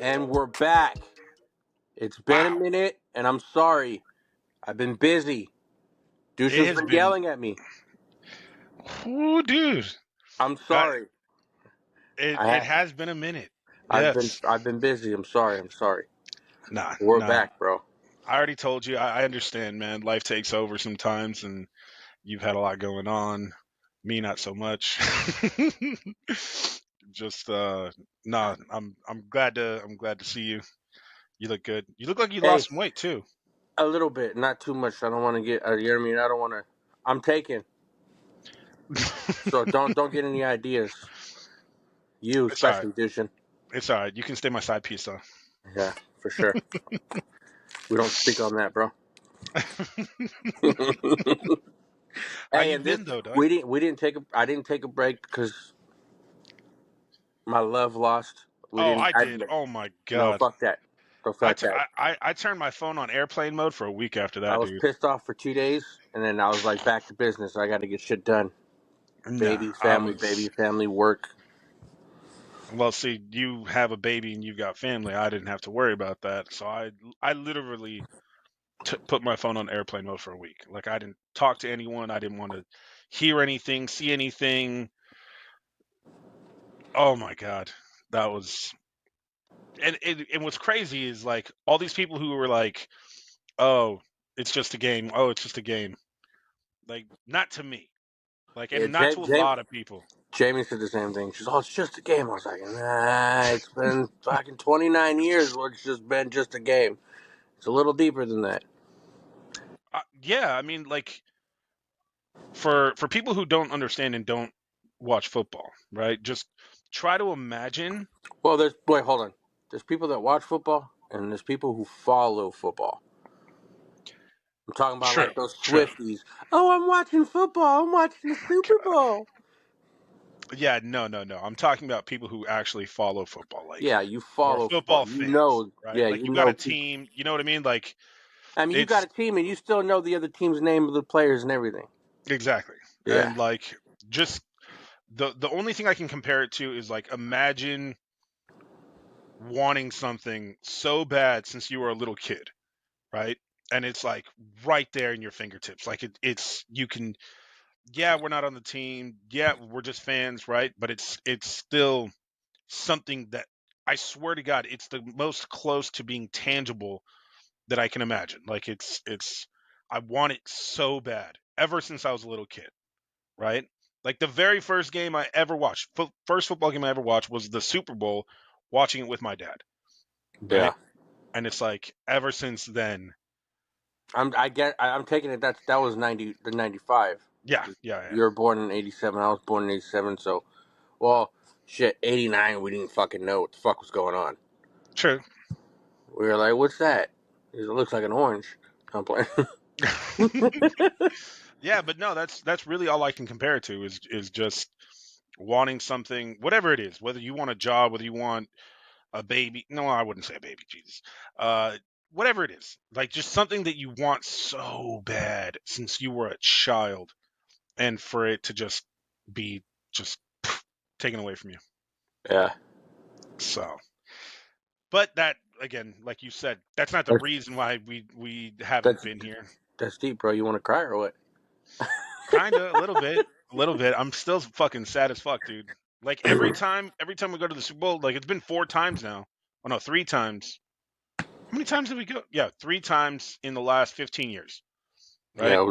And we're back. It's been a minute, and I'm sorry. I've been busy. Dushan's been yelling at me. Ooh, dude. I'm sorry. It has been a minute. I've Yes. been busy. I'm sorry. Nah. We're back, bro. I already told you. I understand, man. Life takes over sometimes, and you've had a lot going on. Me, not so much. Just nah. I'm glad to see you. You look good. You look like you Hey, lost some weight too. a little bit, not too much. I don't want to get. You know what I mean? I don't want to. I'm taking. So don't get any ideas. You It's all right. especially, Dushan. It's all right. You can stay my side piece though. Yeah, for sure. We don't speak on that, bro. How Hey, you and this been though, dog? we didn't take a. I didn't take a break because my love lost. We Oh, didn't. I did. Oh my No, god. fuck that. Go fuck that. I turned my phone on airplane mode for a week after I that, was dude. pissed off for 2 days, and then I was like, back to business. I got to get shit done. Nah, Baby, family, work. well, see, you have a baby and you've got family. I didn't have to worry about that. So I literally put my phone on airplane mode for a week. Like I didn't talk to anyone. I didn't want to hear anything, see anything. Oh my god, that was. And what's crazy is like all these people who were like, "Oh, it's just a game. Oh, it's just a game." Like not to me. Like Yeah, and not to a lot of people. Jamie said the same thing. She's, it's just a game. I was like, nah, it's been fucking 29 years where it's just been just a game. It's a little deeper than that. Yeah, I mean, like for people who don't understand and don't watch football, right? Just try to imagine. Well, hold on. There's people that watch football, and there's people who follow football. I'm talking about True, like those true. Swifties. Oh, I'm watching football. I'm watching the Super Bowl. Yeah, no. I'm talking about people who actually follow football, like Yeah, you or follow football. football You fans, know, right? yeah, Like you you got know a people. team, you know what I mean? Like I mean, you got it's a team, and you still know the other team's name of the players and everything. exactly. Yeah. And like just the only thing I can compare it to is like imagine wanting something so bad since you were a little kid, right? And it's like right there in your fingertips. Like it's you can yeah, we're not on the team. Yeah, we're just fans, right? But it's still something that I swear to God, it's the most close to being tangible that I can imagine. Like it's I want it so bad ever since I was a little kid, right? Like the very first game I ever watched, first football game I ever watched was the Super Bowl, watching it with my dad, Yeah. right? And it's like ever since then, I'm taking it that was 95. yeah. You were born in 87. I was born in 87. So, well, shit, 89. We didn't fucking know what the fuck was going on. True. We were like, "What's that?" It looks like an orange. I'm playing. Yeah, but no, that's really all I can compare it to is just wanting something, whatever it is, whether you want a job, whether you want a baby. No, I wouldn't say a baby, Jesus. Uh, whatever it is, like just something that you want so bad since you were a child, and for it to just be just taken away from you. Yeah. So, but that again, like you said, that's not the reason why we haven't That's been here. that's deep, bro. You want to cry or what? Kinda, a little bit, a little bit. I'm still fucking sad as fuck, dude. Like every time we go to the Super Bowl, like it's been 4 times now. Oh no, 3 times. How many times did we go? Yeah, 3 times in the last 15 years, Yeah, right? it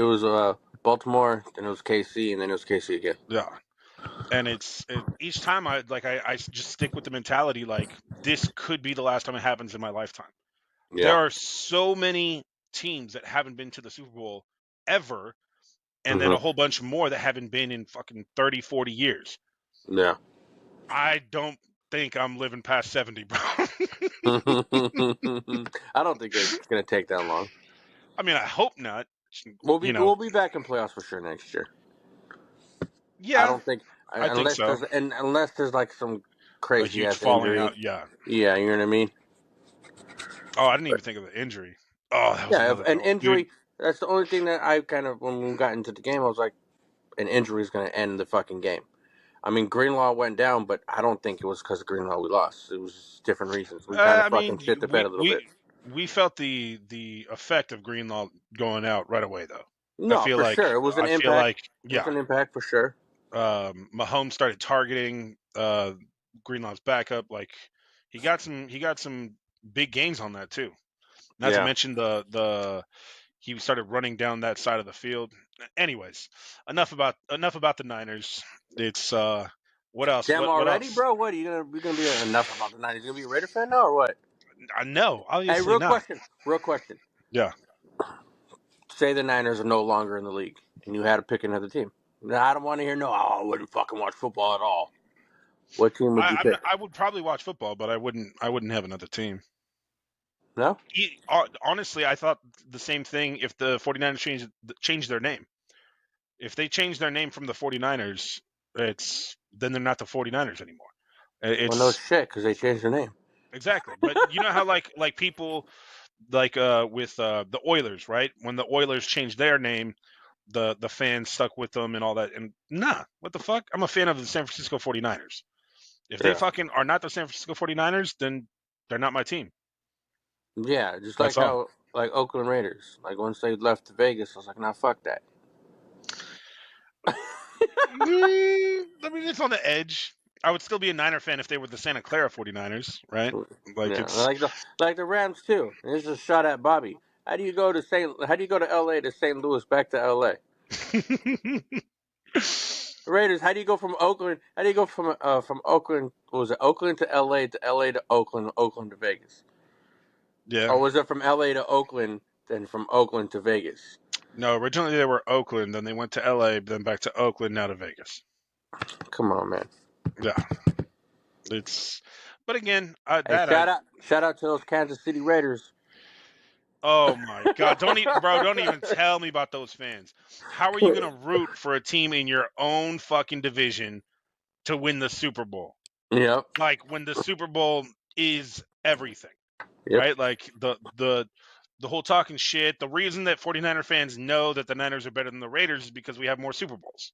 was Baltimore, then it was KC, and then it was KC again. Yeah. And each time I just stick with the mentality like this could be the last time it happens in my lifetime. There Yeah. are so many teams that haven't been to the Super Bowl ever, and then Hmm. a whole bunch more that haven't been in fucking 30, 40 years. Yeah. I don't think I'm living past 70, bro. I don't think it's gonna take that long. I mean, I hope not. You know, We'll be back in playoffs for sure next year. I yeah, don't think I think so. unless there's like some A crazy huge ass falling injury. out, yeah. Yeah, you know what I mean. Oh, I didn't But even think of the injury. Oh, that was yeah, if another an L, dude. injury. That's the only thing that I kind of when we got into the game, I was like, an injury is gonna end the fucking game. I mean, Greenlaw went down, but I don't think it was because of Greenlaw we lost. It was different reasons. We kind of I fucking mean, shit the bed a little bit. we felt the effect of Greenlaw going out right away, though. No, for sure. It was an impact. It was Yeah, an impact for sure. Mahomes started targeting Greenlaw's backup. Like he got some big gains on that too. Not to Yeah. mention the he started running down that side of the field. Anyways, enough about the Niners. It's what else? Damn What already, else? bro? What are you gonna be enough about the '90s? You gonna be a Raider fan now or what? I know, Hey, obviously real not. question. Real question. Yeah, Say the Niners are no longer in the league, and you had to pick another team. Now, I don't want to hear no. Oh, I wouldn't fucking watch football at all. What team would you pick? I would probably watch football, but I wouldn't have another team. No. Honestly, I thought the same thing if the 49ers changed their name. If they change their name from the 49ers, then they're not the 49ers anymore. Well, no It's shit, because they changed their name. exactly. But you know how like people like with the Oilers, right? When the Oilers changed their name, the fans stuck with them and all that. And nah, what the fuck? I'm a fan of the San Francisco 49ers. If they Yeah. fucking are not the San Francisco 49ers, then they're not my team. Yeah, just like That's all. how like Oakland Raiders. Like once they left to Vegas, I was like, nah, fuck that. I mean, it's on the edge. I would still be a Niner fan if they were the Santa Clara 49ers, right? Like Yeah, it's like the Rams too. And it's a shot at Bobby. How do you go to L.A. to St. Louis back to L.A.? Raiders. How do you go from Oakland? How do you go from Oakland? What was it? Oakland to L.A. to L.A. to Oakland, Oakland to Vegas? yeah. Or was it from L.A. to Oakland, then from Oakland to Vegas? No, originally they were Oakland, then they went to LA, then back to Oakland, now to Vegas. Come on, man. Yeah, it's. But again, Hey, shout out to those Kansas City Raiders. oh my God, don't even tell me about those fans. How are you gonna root for a team in your own fucking division to win the Super Bowl? Yep. Like when the Super Bowl is everything, Yep. right? Like the whole talking shit. The reason that 49er fans know that the Niners are better than the Raiders is because we have more Super Bowls,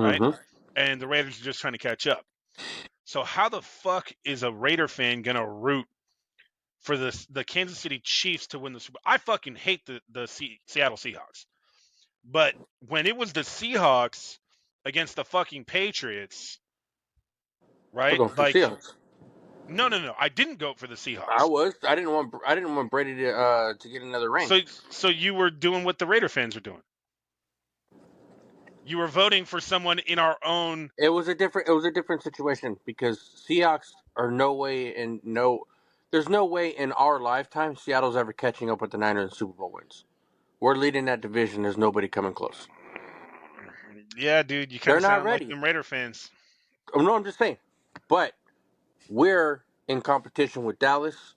right? Mm-hmm. And the Raiders are just trying to catch up. So how the fuck is a Raider fan gonna root for the Kansas City Chiefs to win the Super Bowl? I fucking hate the Seattle Seahawks. But when it was the Seahawks against the fucking Patriots, We're right? going for Like Seahawks. no. I didn't go for the I Seahawks. was. I didn't want Brady to get another ring. So you were doing what the Raider fans were doing. You were voting for someone in our own. It was a different situation because Seahawks are no way in no. There's no way in our lifetime Seattle's ever catching up with the Niners in Super Bowl wins. We're leading that division. There's nobody coming close. Yeah, dude, you kind They're of not sound like ready. them Raider fans. Oh, no, I'm just saying. But we're in competition with Dallas,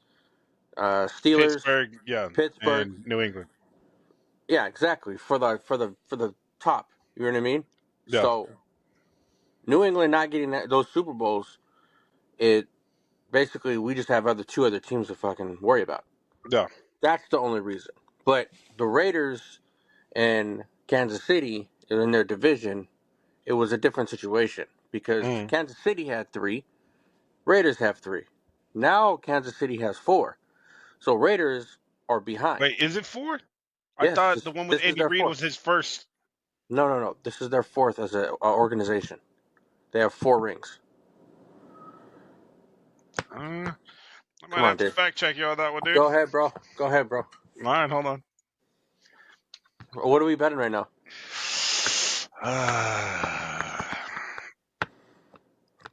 Steelers, Pittsburgh, yeah, Pittsburgh. and New England. Yeah, exactly. For the top. You know what I mean? Yeah, So New England not getting those Super Bowls, it basically we just have two other teams to fucking worry about. yeah. That's the only reason. But the Raiders and Kansas City in their division, it was a different situation because Mm. Kansas City had 3, Raiders have 3. Now Kansas City has 4. So Raiders are behind. Wait, is it 4? I Yes, thought the one with this is Andy their Reid was 4th. his first. No. This is their 4th as an organization. They have 4 rings. I Come might on, have to dude. fact check you on that one, dude. Go ahead, bro. All right, hold on. What are we betting right now?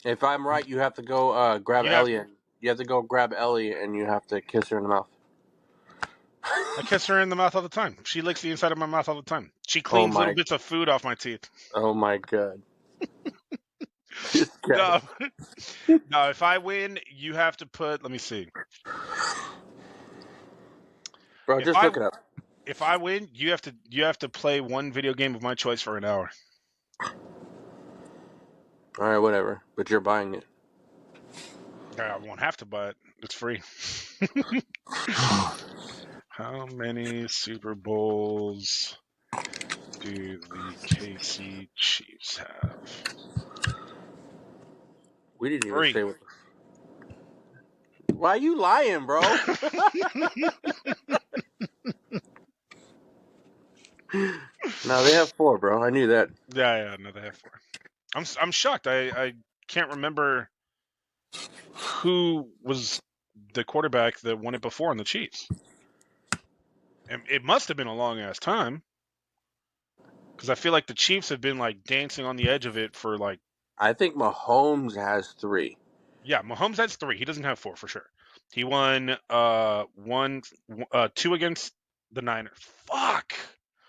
If I'm right, you have to go grab Ellie. You have to go grab Ellie, and you have to kiss her in the mouth. I kiss her in the mouth all the time. She licks the inside of my mouth all the time. She Oh cleans little my! bits of food off my teeth. Oh my God! This guy. No, no. If I win, you have to put. Let me see. Bro, If just I look it up. if I win, you have to play one video game of my choice for an hour. All right, whatever. But you're buying it. I won't have to buy it. It's free. How many Super Bowls do the KC Chiefs have? We didn't even 3. say what. Why you lying, bro? No, they have 4, bro. I knew that. Yeah, no, they have 4. I'm shocked. I can't remember who was the quarterback that won it before in the Chiefs. And it must have been a long ass time because I feel like the Chiefs have been like dancing on the edge of it for like. I think Mahomes has 3. Yeah, Mahomes has 3. He doesn't have 4 for sure. He won 2 against the Niners. Fuck.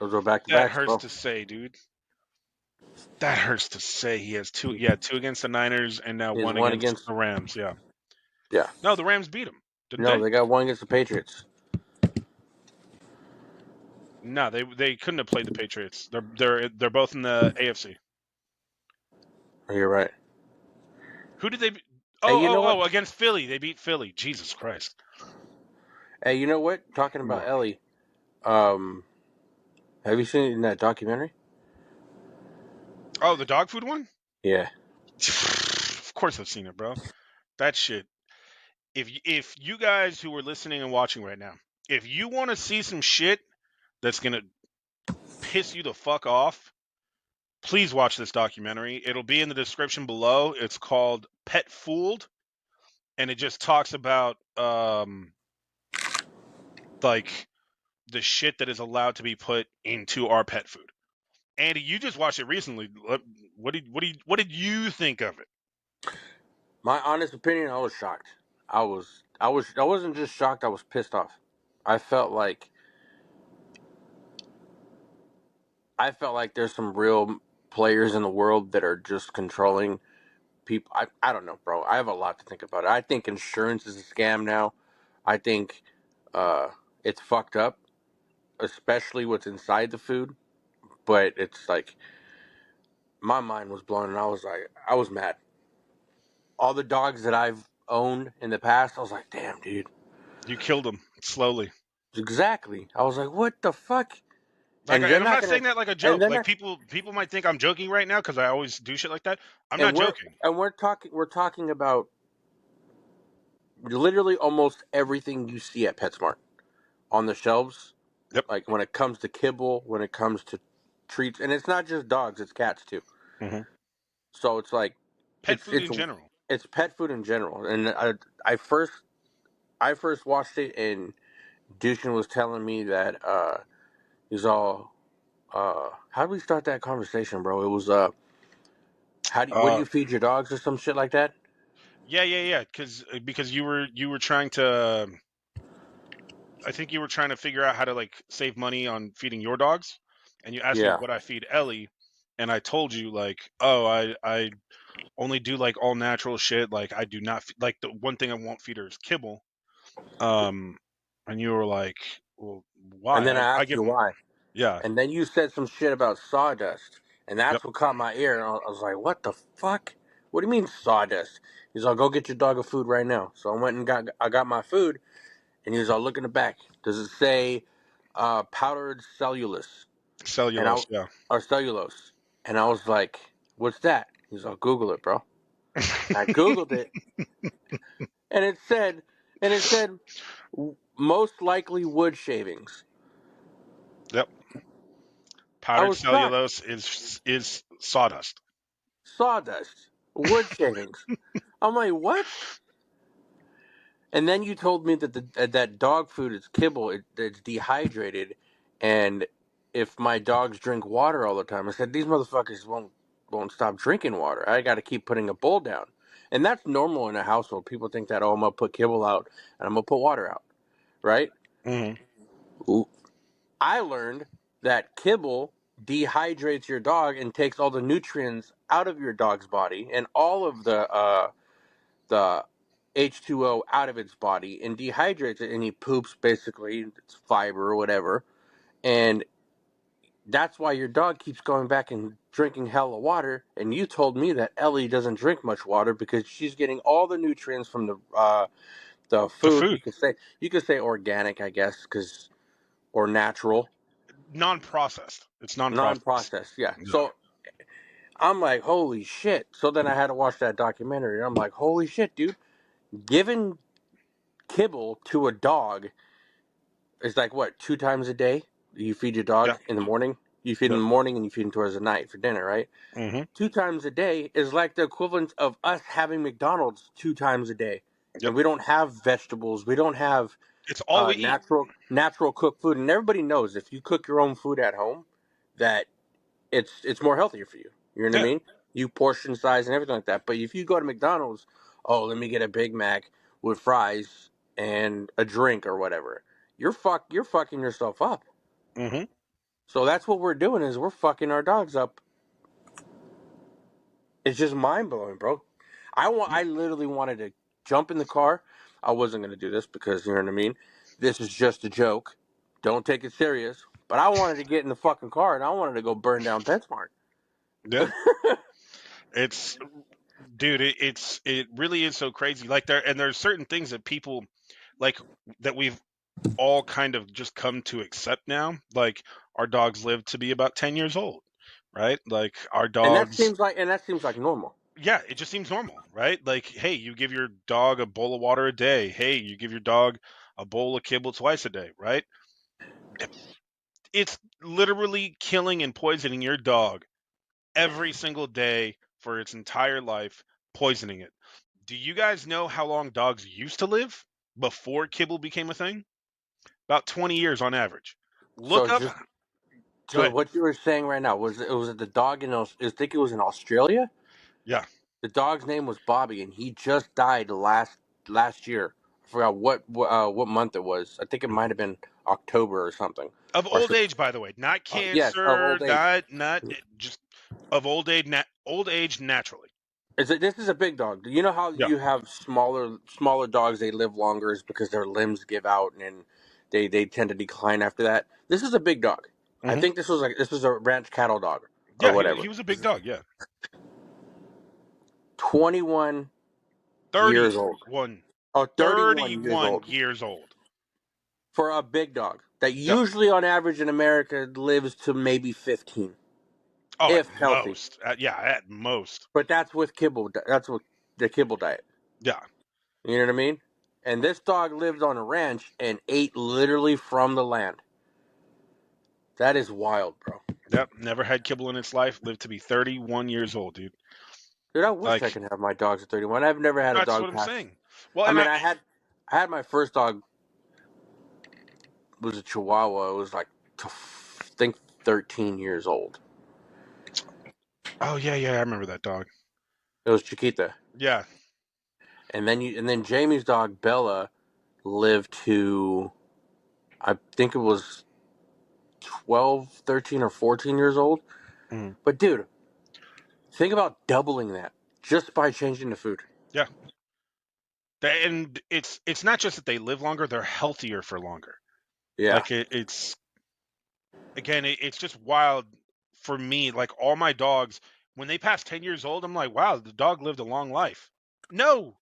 Those were back to That backs, hurts bro. to say, dude. That hurts to say. He has 2. Yeah, 2 against the Niners and now He has 1 one against against. the Rams. Yeah. Yeah. No, the Rams beat him, didn't No, they? they got 1 against the Patriots. No, they couldn't have played the Patriots. They're both in the AFC. Oh, you're right. Who did they? Hey, you know what? Against Philly, they beat Philly. Jesus Christ. Hey, you know what? Talking about Moron. Ellie. Have you seen it in that documentary? Oh, the dog food one? Yeah. Of course I've seen it, bro. That shit. If you guys who are listening and watching right now, if you want to see some shit that's gonna piss you the fuck off, please watch this documentary. It'll be in the description below. It's called Pet Fooled, and it just talks about like the shit that is allowed to be put into our pet food. Andy, you just watched it recently. What did you think of it? My honest opinion, I was shocked. I wasn't just shocked. I was pissed off. I felt like there's some real players in the world that are just controlling people. I don't know, bro. I have a lot to think about it. I think insurance is a scam now. I think uh, it's fucked up, especially what's inside the food. But it's like my mind was blown, and I was mad. All the dogs that I've owned in the past, I was like, damn, dude. You killed him slowly. Exactly. I was like, what the fuck? Like, And they're and I'm not not gonna. saying that like a And joke. they're Like not. people might think I'm joking right now because I always do shit like that. I'm And not we're joking. and we're talking. We're talking about literally almost everything you see at PetSmart on the shelves. Yep. Like when it comes to kibble, when it comes to treats, and it's not just dogs; it's cats too. Hmm. So it's like Pet it's food it's in general. it's pet food in general. And I first I first watched it, and Dushin was telling me that he's all how do we start that conversation, bro? It was what do Uh, you feed your dogs or some shit like that? yeah. Because you were trying to. I think you were trying to figure out how to like save money on feeding your dogs, and you asked me Yeah. what I feed Ellie, and I told you like, oh, I only do like all natural shit. Like I do not like the one thing I won't feed her is kibble. Um, and you were like, well, And why? then I I asked give you them. why. Yeah. And then you said some shit about sawdust. And Yep. that's what caught my ear. And I was like, what the fuck? What do you mean sawdust? He's all, go get your dog a food right now. So I went and I got my food. And he was all, look in the back. Does it say powdered cellulose? And I, Cellulose. Yeah. or cellulose. And I was like, what's that? He's all, Google it, bro. And I Googled it. And it said, most likely wood shavings. Yep. I Powdered was shocked. cellulose is sawdust. Sawdust. Wood shavings. I'm like, what? And then you told me that that dog food is kibble. It's dehydrated, and if my dogs drink water all the time, I said these motherfuckers won't stop drinking water. I got to keep putting a bowl down, and that's normal in a household. People think that I'm gonna put kibble out and I'm gonna put water out, right? Hmm. Ooh. I learned that kibble dehydrates your dog and takes all the nutrients out of your dog's body and all of the H2O out of its body and dehydrates it, and he poops basically. It's fiber or whatever, and that's why your dog keeps going back and drinking hella water. And you told me that Ellie doesn't drink much water because she's getting all the nutrients from the The food. food, You could say organic, I guess, because or natural, non-processed. It's non-processed. non-processed. Yeah. Yeah. So I'm like, holy shit. So then I had to watch that documentary. And I'm like, holy shit, dude. Giving kibble to a dog is like what, 2 times a day? You feed your dog Yeah. in the morning. You feed him Yep. in the morning and you feed him towards the night for dinner, right? Mm-hmm. 2 times a day is like the equivalent of us having McDonald's 2 times a day. Yep. And we don't have vegetables. We don't have It's all we eat. natural cooked food. And everybody knows if you cook your own food at home, that it's more healthier for you. You know what I Yeah. mean? You portion size and everything like that. But if you go to McDonald's, oh, let me get a Big Mac with fries and a drink or whatever, you're fucking yourself up. Mm-hmm. So that's what we're doing is we're fucking our dogs up. It's just mind blowing, bro. I literally wanted to jump in the car. I wasn't gonna do this because you know what I mean. This is just a joke. Don't take it serious. But I wanted to get in the fucking car and I wanted to go burn down PetSmart. Yeah. It's dude. It really is so crazy. Like there's certain things that people like that we've all kind of just come to accept now. Like our dogs live to be about 10 years old, right? Like our And that dogs, seems like normal. yeah, it just seems normal, right? Like, hey, you give your dog a bowl of water a day. Hey, you give your dog a bowl of kibble twice a day, right? It's literally killing and poisoning your dog every single day for its entire life, poisoning it. Do you guys know how long dogs used to live before kibble became a thing? About 20 years on average. So Look up. just Go so ahead. what you were saying right now was it the dog in I think it was in Australia. Yeah. The dog's name was Bobby, and he just died last year. I forgot what month it was. I think it might have been October or something. Of Or old age, by the way, not yes, of cancer, old age. not just of old age, old age naturally. This is a big dog. You know how Yeah. you have smaller dogs? They live longer is because their limbs give out and they tend to decline after that. This is a big dog. I Hmm. think this was a ranch cattle dog or Yeah, whatever. he was a big dog. Yeah. 21 years old. 31. Oh, 31 years 31 old years old. for a big dog that Yep. usually on average in America lives to maybe 15 Oh, at if healthy. most. Yeah, at most. But that's with kibble. That's with the kibble diet. Yeah. You know what I mean? And this dog lived on a ranch and ate literally from the land. That is wild, bro. Yep. Never had kibble in its life. Lived to be 31 years old, dude. Dude, I wish I Like, could have my dogs at 31. I've never had a that's dog what I'm past. saying. Well, I and mean, I had my first dog was a Chihuahua. It was like I think 13 years old. oh, yeah, yeah, I remember that dog. It was Chiquita. Yeah. And then Jamie's dog Bella lived to I think it was 12, 13, or 14 years old. Mhm. But dude, think about doubling that just by changing the food. Yeah. And it's not just that they live longer, they're healthier for longer. Yeah. Like it's again, it's just wild for me. Like all my dogs, when they pass 10 years old, I'm like, wow, the dog lived a long life. No,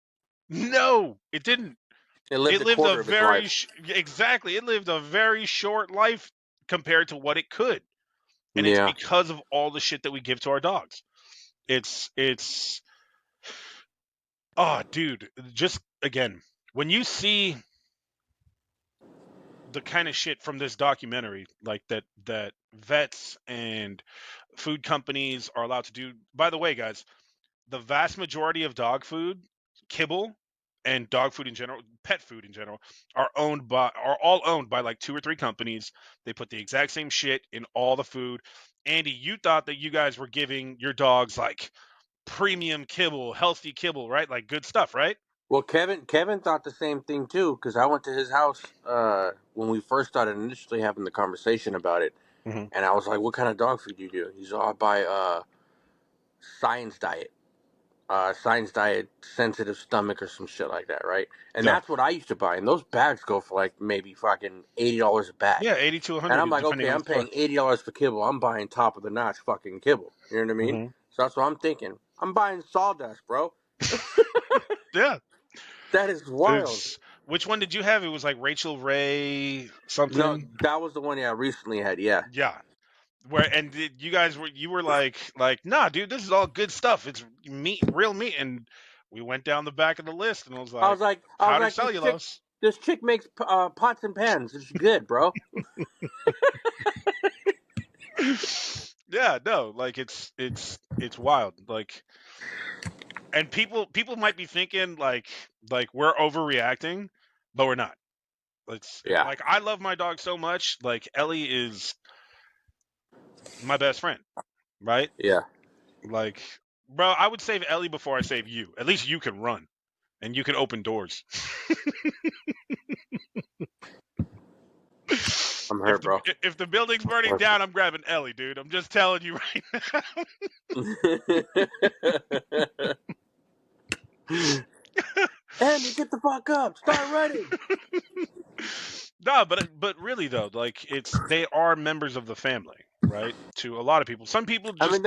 no, it didn't. It lived It a lived a quarter of its very life. exactly. It lived a very short life compared to what it could, and it's Yeah. because of all the shit that we give to our dogs. It's oh, dude, just again when you see the kind of shit from this documentary, like that vets and food companies are allowed to do. By the way, guys, the vast majority of dog food, kibble, and dog food in general, pet food in general, are all owned by like two or three companies. They put the exact same shit in all the food. Andy, you thought that you guys were giving your dogs like premium kibble, healthy kibble, right? Like good stuff, right? Well, Kevin thought the same thing too because I went to his house when we first started initially having the conversation about it, Hmm. and I was like, "What kind of dog food do you do?" He's all, "I buy Science Diet." Science Diet sensitive stomach or some shit like that, right? And Yeah, that's what I used to buy. And those bags go for like maybe fucking $80 a bag. yeah, 80 to And 100 I'm like, depending okay, on the I'm store. paying $80 for kibble. I'm buying top of the notch fucking kibble. You know what I mean? Hmm. So that's what I'm thinking. I'm buying sawdust, bro. Yeah, That is wild. it's which one did you have? It was like Rachel Ray No, something. that was the one I recently had. Yeah. Yeah, You guys were like nah, dude, this is all good stuff. It's meat, real meat. And we went down the back of the list, and I was like, I was powdered like, cellulose. this chick makes pots and pans. It's good, bro. Yeah, no, like it's wild. Like, and people might be thinking like we're overreacting, but we're not. It's Yeah, like I love my dog so much. Like Ellie is my best friend, right? yeah. Like, bro, I would save Ellie before I save you. At least you can run and you can open doors. I'm hurt, bro. If the building's burning down, I'm grabbing Ellie, dude. I'm just telling you right now. Andy, get the fuck up. Start running. No, but really though, like they are members of the family, right? To a lot of people, some people I just mean,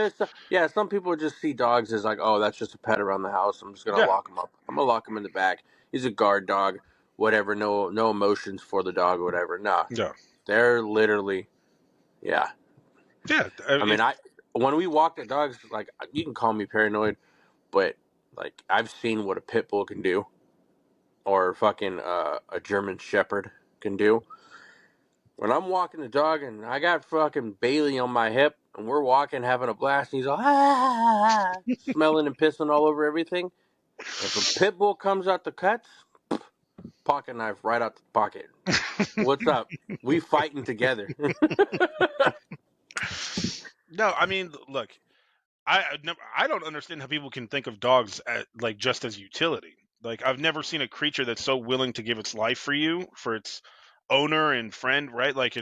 some people just see dogs as like, oh, that's just a pet around the house. I'm just gonna yeah, lock him up. I'm gonna lock him in the back. He's a guard dog, whatever. No emotions for the dog, or whatever. Nah, yeah, they're literally, yeah. yeah. I mean, when we walk the dogs, like you can call me paranoid, but like I've seen what a pit bull can do, or fucking a German Shepherd can do. When I'm walking the dog and I got fucking Bailey on my hip and we're walking having a blast and he's all smelling and pissing all over everything. If a pit bull comes out the cuts, pocket knife right out the pocket. What's up? We fighting together. No, I mean, look, I don't understand how people can think of dogs like just as utility. Like I've never seen a creature that's so willing to give its life for you, for its owner and friend, right? Like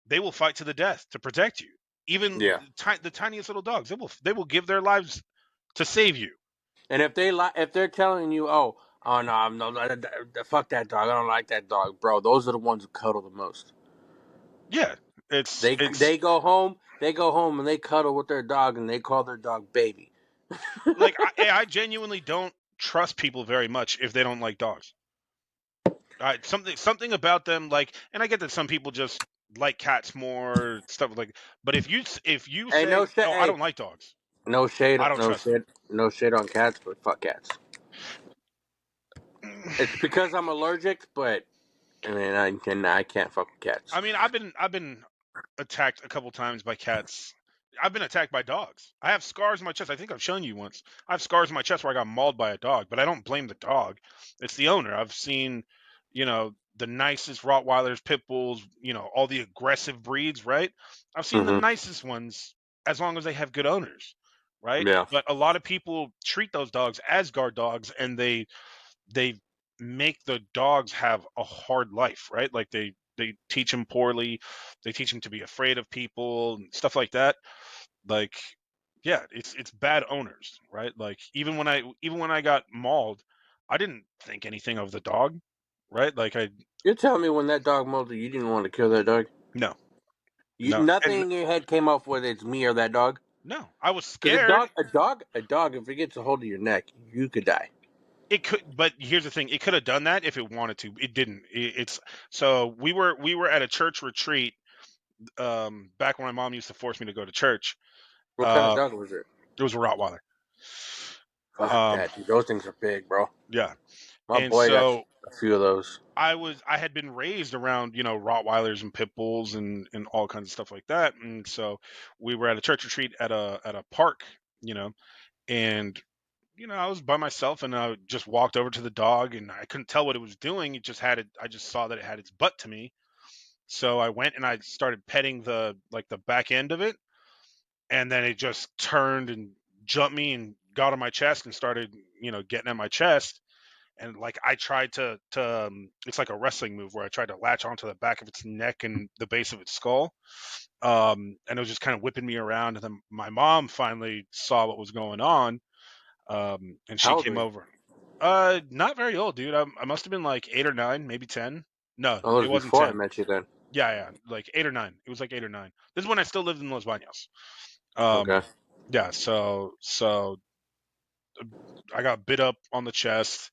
they will fight to the death to protect you. Even Yeah. the tiniest little dogs, they will give their lives to save you. And if they're telling you, oh no, fuck that dog, I don't like that dog, bro. Those are the ones who cuddle the most. Yeah, it's They go home and they cuddle with their dog and they call their dog baby. like I genuinely don't trust people very much if they don't like dogs. Something about them, like, and I get that some people just like cats more stuff like. But if you Hey, say, no shit. oh, I Hey, don't like dogs, no shade, I don't trust no shade on cats, but fuck cats. them. It's because I'm allergic, but I mean, I can't fuck with cats. I mean, I've been attacked a couple times by cats. I've been attacked by dogs. I have scars on my chest. I think I've shown you once. I have scars on my chest where I got mauled by a dog, but I don't blame the dog. It's the owner. I've seen, the nicest Rottweilers, pit bulls, all the aggressive breeds, right? I've seen the Hmm. nicest ones as long as they have good owners, right? Yeah, But a lot of people treat those dogs as guard dogs, and they make the dogs have a hard life, right? Like they teach them poorly, they teach them to be afraid of people and stuff like that. Like, yeah, it's bad owners, right? Like even when I got mauled, I didn't think anything of the dog, right? Like I you're telling me when that dog mauled you, you didn't want to kill that dog? no no Nothing and in your head came off whether it's me or that dog. no, I was Because scared. a dog, if it gets a hold of your neck, you could die. It could, but here's the thing: it could have done that if it wanted to. It didn't. It's so we were at a church retreat back when my mom used to force me to go to church. What kind of Uh, dog was it? it was a Rottweiler. Fuck Um, that, dude. Those things are big, bro. yeah, My and boy got so a few of those. I had been raised around Rottweilers and pit bulls and all kinds of stuff like that, and so we were at a church retreat at a park, you know, and I was by myself and I just walked over to the dog and I couldn't tell what it was doing. It just had it. I just saw that it had its butt to me, so I went and I started petting the back end of it, and then it just turned and jumped me and got on my chest and started getting at my chest. And like I tried to it's like a wrestling move where I tried to latch onto the back of its neck and the base of its skull, and it was just kind of whipping me around. And then my mom finally saw what was going on, and she How old were came you? over. Not very old, dude. I must have been like 8 or 9, maybe 10. No, Oh, that it was wasn't before I 10. met you then. Yeah, yeah, like 8 or 9. It was like 8 or 9. This is when I still lived in Los Baños. Okay. Yeah, so I got bit up on the chest.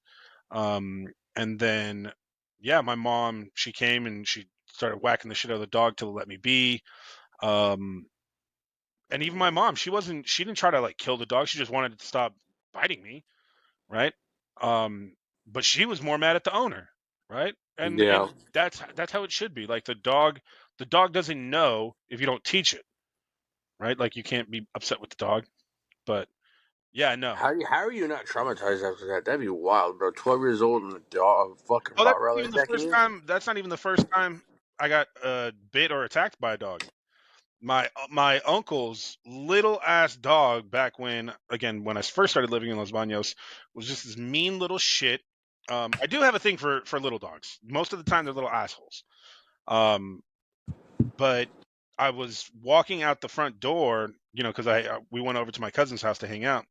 And then, yeah, my mom, she came and she started whacking the shit out of the dog till it let me be. And even my mom, she didn't try to like kill the dog. She just wanted it to stop biting me, right? Um, but she was more mad at the owner, right? Yeah. And that's how it should be. Like the dog doesn't know if you don't teach it, right? Like you can't be upset with the dog. But yeah, no. How are you not traumatized after that? That'd be wild, bro. 12 years old and a dog, a fucking Oh, Rottweiler attacking you. that's not even the first time I got bit or attacked by a dog. My uncle's little ass dog back when I first started living in Los Baños was just this mean little shit. I do have a thing for little dogs. Most of the time they're little assholes. Um, but I was walking out the front door, because we went over to my cousin's house to hang out,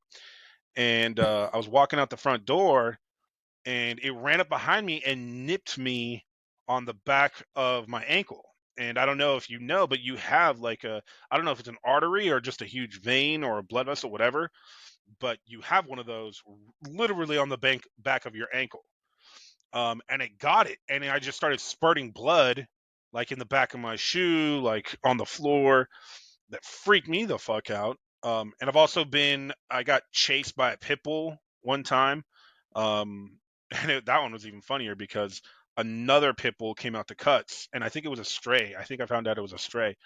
and I was walking out the front door, and it ran up behind me and nipped me on the back of my ankle. And I don't know if you know, but you have like I don't know if it's an artery or just a huge vein or a blood vessel, whatever, but you have one of those literally on the back of your ankle. And it got it. And I just started spurting blood, like in the back of my shoe, like on the floor. That freaked me the fuck out. And I got chased by a pit bull one time. Um, that one was even funnier because another pit bull came out the cuts, and I think it was a stray. I think I found out it was a stray.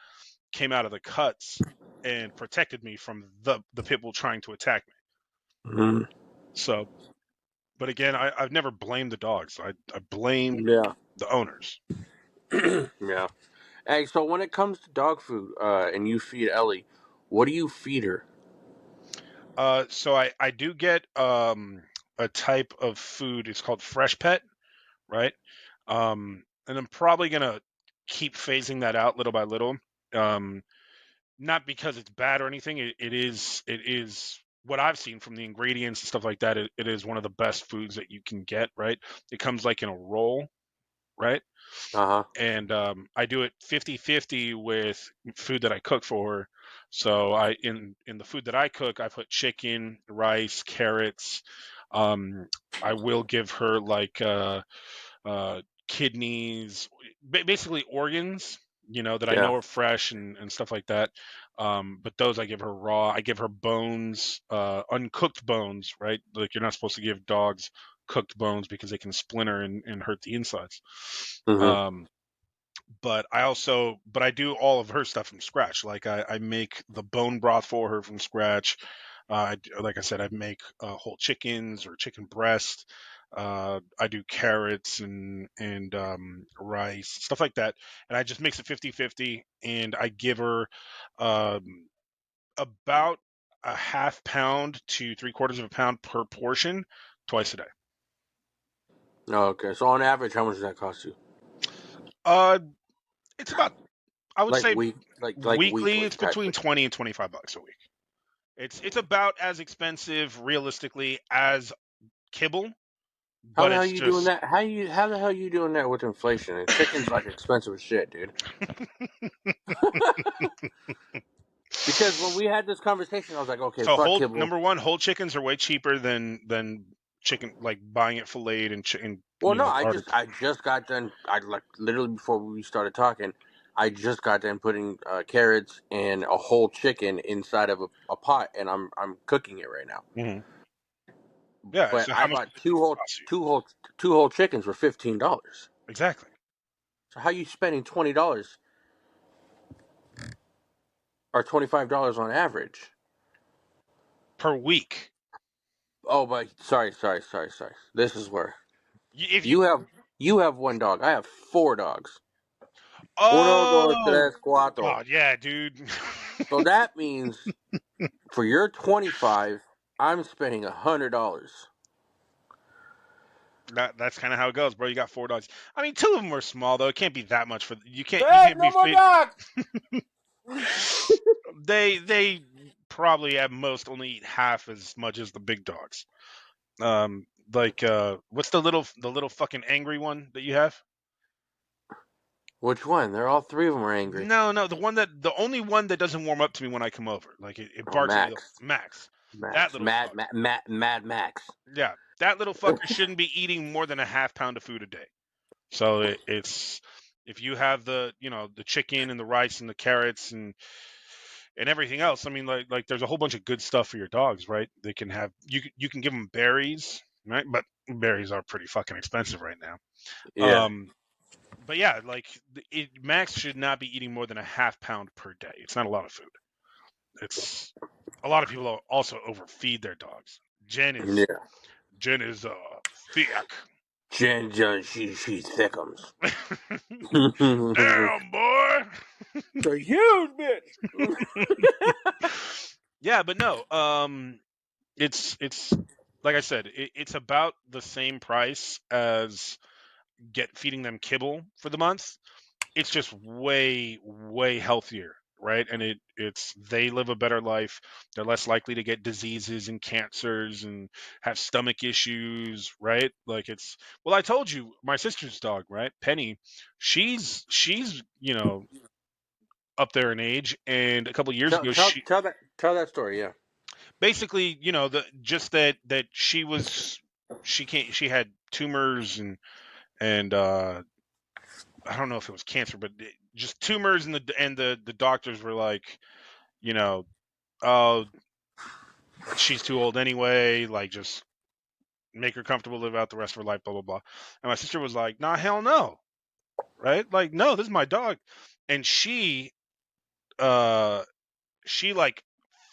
Came out of the cuts and protected me from the pit bull trying to attack me. Mm, So, but again, I've never blamed the dogs. I blame yeah. the owners. Yeah. Hey, so when it comes to dog food, and you feed Ellie, what do you feed her? So I do get a type of food. It's called Fresh Pet, right? And I'm probably gonna keep phasing that out little by little. Um, Not because it's bad or anything. It is what I've seen from the ingredients and stuff like that. It is one of the best foods that you can get, right? It comes like in a roll, right? Uh huh. And I do it 50-50 with food that I cook for her. So in the food that I cook, I put chicken, rice, carrots. Um, I will give her like uh, kidneys, basically organs, that I Yeah. know are fresh and stuff like that. But those I give her raw. I give her bones, uncooked bones, right? Like you're not supposed to give dogs cooked bones because they can splinter and hurt the insides. Mm-hmm. Um, but I do all of her stuff from scratch. Like I make the bone broth for her from scratch. Like I said, I make whole chickens or chicken breast. I do carrots and rice, stuff like that. And I just mix it 50-50, and I give her um, about a half pound to three-quarters of a pound per portion twice a day. Oh, okay. So on average, how much does that cost you? Uh, it's about, I would Like say, weekly, weekly it's type between thing. 20 and $25 a week. It's about as expensive realistically as kibble, How but the hell it's you doing just that? How the hell you doing that with inflation? And chicken's like expensive as shit, dude. Because when we had this conversation, I was like, okay, so fuck whole kibble. number one, whole chickens are way cheaper than chicken, like buying it filleted and Well, no, already. I just got done. I like literally before we started talking, I just got done putting carrots and a whole chicken inside of a pot, and I'm cooking it right now. Mhm. Yeah. But So I how much bought does the chicken cost you? two whole chickens for $15. Exactly. So how you spending $20 or $25 on average? Per week. Oh, but sorry. This is where If you you have you have one dog. I have four dogs. Uno, dos, oh tres, cuatro. god, yeah, dude. So that means for your 25, I'm spending $100. That's kind of how it goes, bro. You got four dogs. I mean, two of them are small though. It can't be that much for you Dad, can't be no more fit. dogs. They probably at most only eat half as much as the big dogs. Like what's the little fucking angry one that you have? Which one? They're all three of them are angry. No, the only one that doesn't warm up to me when I come over. Like it Oh, barks at me. Max, Max. That Max, little fuck. Mad Max. Yeah, that little fucker shouldn't be eating more than a half pound of food a day. So it's If you have the chicken and the rice and the carrots and everything else, I mean, like there's a whole bunch of good stuff for your dogs, right? They can have you can give them berries, right? But berries are pretty fucking expensive right now. Yeah. But yeah, like Max should not be eating more than a half pound per day. It's not a lot of food. It's a lot of people also overfeed their dogs. Jen is Yeah. Jen is thick. Jen, she thickums. Damn boy. A huge bitch. Yeah, but no. It's like I said, it's about the same price as get feeding them kibble for the month. It's just way healthier, right? And it's they live a better life. They're less likely to get diseases and cancers and have stomach issues, right? Like it's well, I told you my sister's dog, right? Penny, she's up there in age, and a couple of years tell, ago tell, she tell that story. Yeah. basically the just that she had tumors and I don't know if it was cancer, but just tumors, and the doctors were like, you know, oh, she's too old anyway. Like, just make her comfortable, live out the rest of her life, blah blah blah. And my sister was like, nah, hell no, right? Like, no, this is my dog, and uh, she like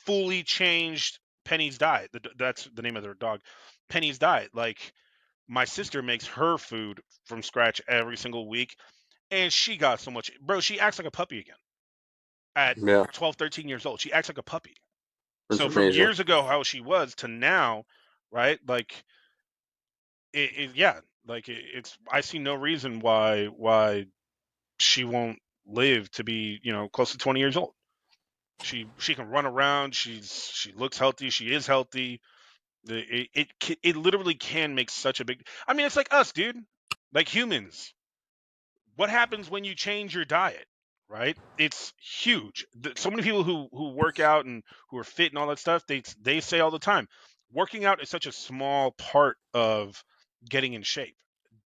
fully changed Penny's diet. That's the name of their dog, Penny's diet. Like, my sister makes her food from scratch every single week, and she got so much, bro. She acts like a puppy again at Yeah. 12, 13 years old. She acts like a puppy. That's So from amazing. years ago, how she was to now, right? Like yeah, like it's. I see no reason why she won't live to be close to 20 years old. She can run around. She looks healthy. She is healthy. It literally can make such a big. I mean, it's like us, dude. Like humans, what happens when you change your diet, right? It's huge. So many people who work out and who are fit and all that stuff, they say all the time, working out is such a small part of getting in shape.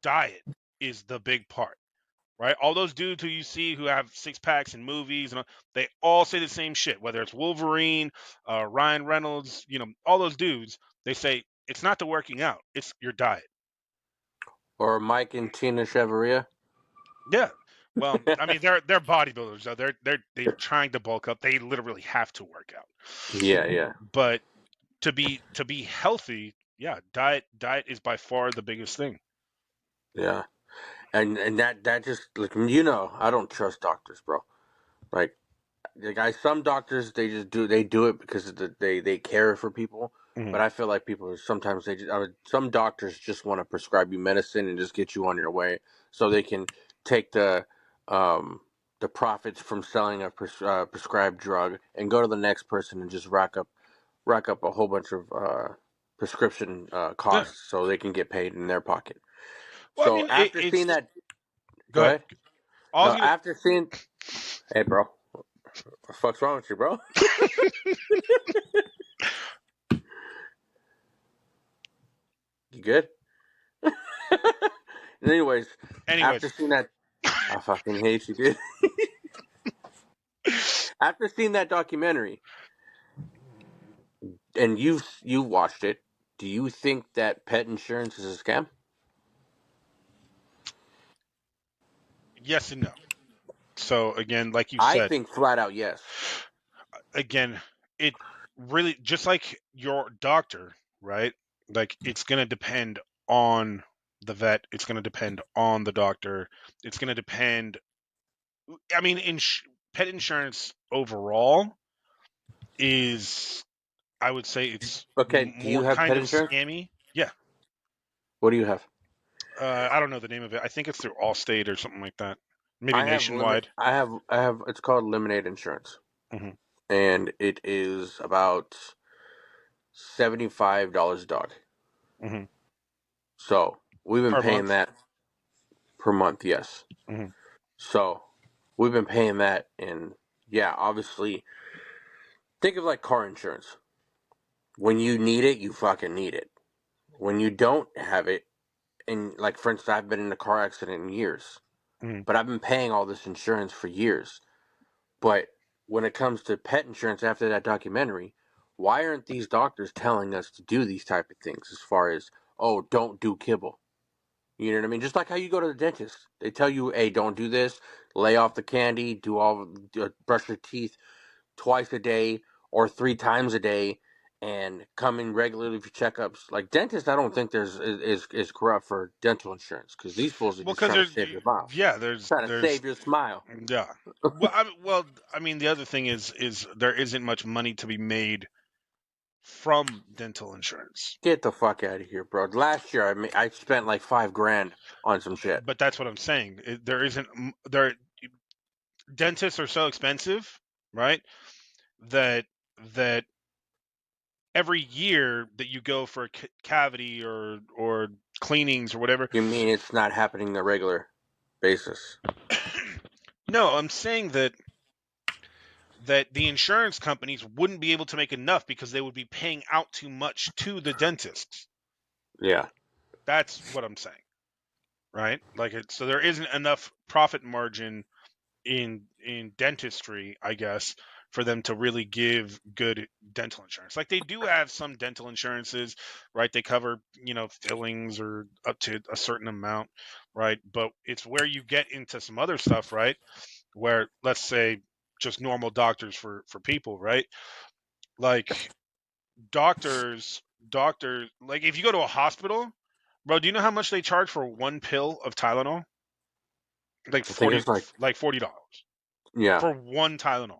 Diet is the big part, right? All those dudes who you see who have six packs in movies and they all say the same shit. Whether it's Wolverine, Ryan Reynolds, all those dudes, they say it's not the working out, it's your diet. Or Mike and Tina Cheveria. Yeah. Well, I mean, they're bodybuilders. So they're trying to bulk up. They literally have to work out. Yeah, yeah, But to be healthy, yeah, diet is by far the biggest thing. yeah. And that just like I don't trust doctors, bro. Like the guy, some doctors they do it because they care for people. Hmm. But I feel like people sometimes some doctors just want to prescribe you medicine and just get you on your way so they can take um the profits from selling a prescribed drug and go to the next person and just rack up a whole bunch of prescription Yeah. costs so they can get paid in their pocket. Well, I So mean, after seeing it's. that, Go go ahead. ahead. I was No, gonna. after seeing, hey, bro, what the fuck's wrong with you, bro? You good? Anyways, Anyways, after seeing that, I fucking hate you, dude. After seeing that documentary, and you watched it, do you think that pet insurance is a scam? yes and no. So again, like you I said, think flat out yes. again, it really just like your doctor, right? Like it's gonna depend on the vet. It's gonna depend on the doctor. It's gonna depend. I mean, pet insurance overall is, I would say, it's Okay, do you more have kind pet of insurance? scammy. Yeah, What do you have? I don't know the name of it. I think it's through Allstate or something like that. Maybe I have limit. Nationwide. I have. It's called Lemonade Insurance, Hmm. and it is about $75 a dog. Hmm. So we've been Per paying month. that per month. Yes. Hmm. So we've been paying that, and yeah, obviously, think of like car insurance. When you need it, you fucking need it. When you don't have it, and like for instance, I've been in a car accident in years. Mhm. but I've been paying all this insurance for years. But when it comes to pet insurance after that documentary, why aren't these doctors telling us to do these type of things as far as, oh, don't do kibble? You know what I mean? Just like how you go to the dentist. They tell you, hey, don't do this, lay off the candy, brush your teeth twice a day or 3 times a day, and come in regularly for checkups. Like dentists, I don't think is corrupt for dental insurance because these fools are Well, just because trying to there's save your mouth, yeah, trying to save your smile. yeah. I mean, the other thing is there isn't much money to be made from dental insurance. Get the fuck out of here, bro. Last year, I spent like $5,000 on some shit. But that's what I'm saying. There isn't there dentists are so expensive, right? That that every year that you go for a cavity or cleanings or whatever. You mean it's not happening on a regular basis? No, I'm saying that the insurance companies wouldn't be able to make enough because they would be paying out too much to the dentists. Yeah. That's what I'm saying, right? So there isn't enough profit margin in dentistry, I guess, for them to really give good dental insurance. Like they do have some dental insurances, right? They cover, fillings or up to a certain amount, right? But it's where you get into some other stuff, right? Where let's say just normal doctors for people, right? Like doctors like if you go to a hospital, bro, do you know how much they charge for one pill of Tylenol? Like I think 40 it's like, like $40 yeah, for one Tylenol,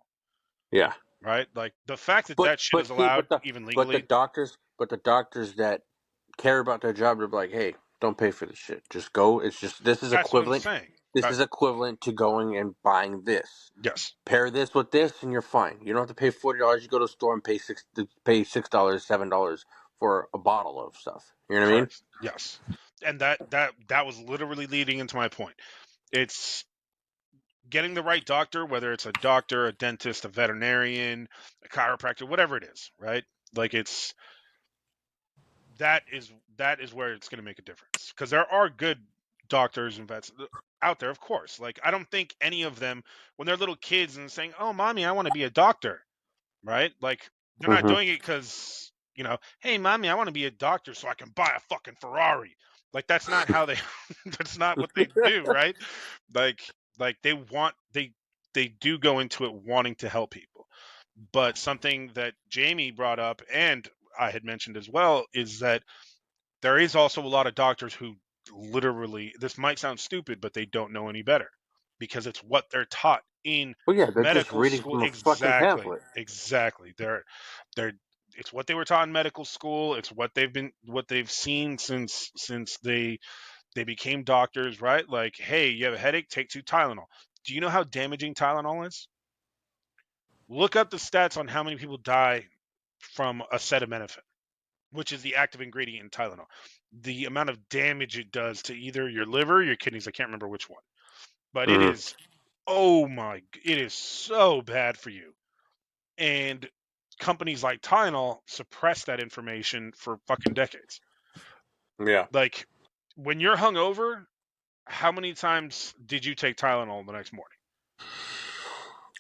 yeah. right? Like the fact that But that shit but is see, allowed but the even but the legally. doctors but the doctors that care about their job, they're like, hey, don't pay for this shit. Just go. It's just this is That's what I'm equivalent. saying. This is equivalent to going and buying this. Yes, Pair this with this, and you're fine. You don't have to pay $40. You go to the store and pay $6, $7 for a bottle of stuff. You know what I mean? correct. Yes, and that was literally leading into my point. It's getting the right doctor, whether it's a doctor, a dentist, a veterinarian, a chiropractor, whatever it is, right? Like that is where it's going to make a difference because there are good doctors and vets out there, of course. Like I don't think any of them, when they're little kids and saying, "Oh, mommy, I want to be a doctor," right? Like they're not Mm-hmm. doing it because hey, mommy, I want to be a doctor so I can buy a fucking Ferrari. Like that's not how they. That's not what they do, right? Like like they do go into it wanting to help people. But something that Jamie brought up and I had mentioned as well is that there is also a lot of doctors who literally, this might sound stupid, but they don't know any better because it's what they're taught in Well, yeah, they're just medical reading school. from a fucking Exactly, pamphlet. exactly. They're it's what they were taught in medical school. It's what they've seen since they became doctors, right? Like, hey, you have a headache, take 2 Tylenol. Do you know how damaging Tylenol is? Look up the stats on how many people die from acetaminophen, which is the active ingredient in Tylenol. The amount of damage it does to either your liver, your kidneys, I can't remember which one, but it Mm-hmm. is, oh my, it is so bad for you. And companies like Tylenol suppress that information for fucking decades. Yeah. Like when you're hungover, how many times did you take Tylenol the next morning?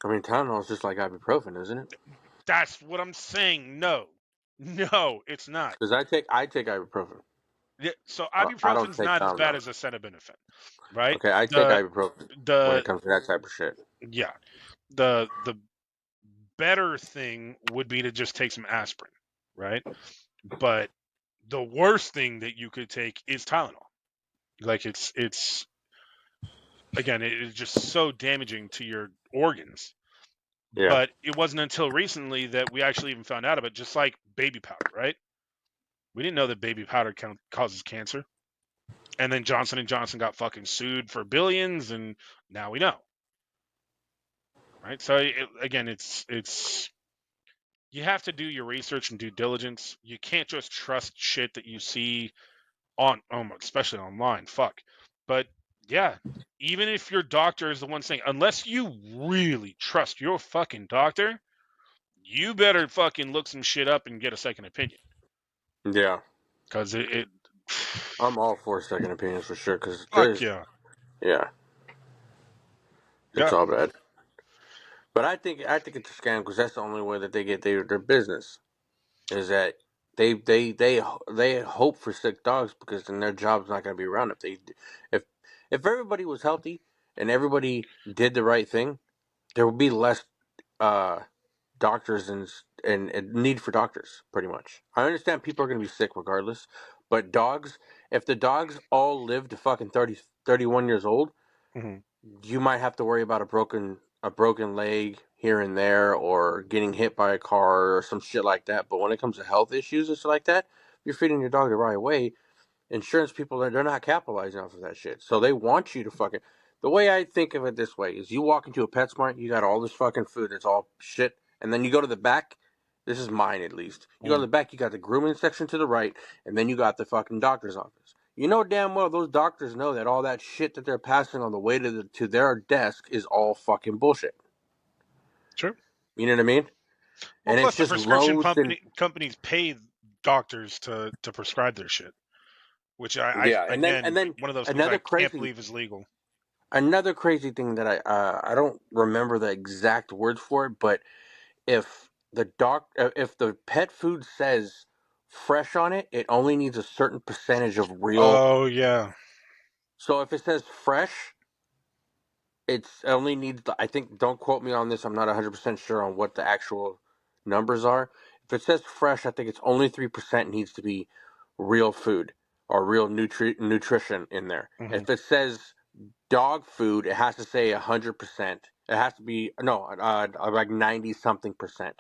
I mean, Tylenol is just like ibuprofen, isn't it? That's what I'm saying. No, no, it's not. Because I take ibuprofen. So I don't ibuprofen's take not as bad Tylenol. as acetaminophen, right? Okay, I take The ibuprofen when it the comes to that type of shit. yeah, the better thing would be to just take some aspirin, right? But the worst thing that you could take is Tylenol. Like it's again, it is just so damaging to your organs. Yeah. But it wasn't until recently that we actually even found out about it, just like baby powder, right? We didn't know that baby powder causes cancer. And then Johnson and Johnson got fucking sued for billions, and now we know, right? So again, it's you have to do your research and due diligence. You can't just trust shit that you see on, especially online. Fuck. But yeah, even if your doctor is the one saying, unless you really trust your fucking doctor, you better fucking look some shit up and get a second opinion Yeah. because it I'm all for second opinions for sure. Because fuck there's, yeah. yeah. It's Yeah. all bad. But I think it's a scam because that's the only way that they get their business is that they hope for sick dogs because then their job's not going to be around if if everybody was healthy and everybody did the right thing, there would be less uh, doctors and need for doctors. Pretty much, I understand people are going to be sick regardless, but dogs, if the dogs all live to fucking 30, 31 years old, Hmm. you might have to worry about a broken leg here and there or getting hit by a car or some shit like that. But when it comes to health issues and shit like that, if you're feeding your dog the right way, insurance people they're not capitalizing off of that shit. So they want you to fucking. The way I think of it this way is you walk into a PetSmart, you got all this fucking food, it's all shit, and then you go to the back. This is mine at least. You go to the back, you got the grooming section to the right, and then you got the fucking doctor's office. You know damn well those doctors know that all that shit that they're passing on the way to their desk is all fucking bullshit. Sure. You know what I mean? Well, And it's plus the just prescription loads and companies pay doctors to prescribe their shit, which yeah, and again, then one of those things another I can't crazy believe is legal. another crazy thing that I don't remember the exact words for it, but if the pet food says fresh on it, it only needs a certain percentage of real. Oh yeah. So if it says fresh, it only needs. I think. Don't quote me on this. I'm not 100% sure on what the actual numbers are. If it says fresh, I think it's only 3% needs to be real food or real nutrition in there. Hmm. If it says dog food, it has to say 100%. It has to be no, like 90 something percent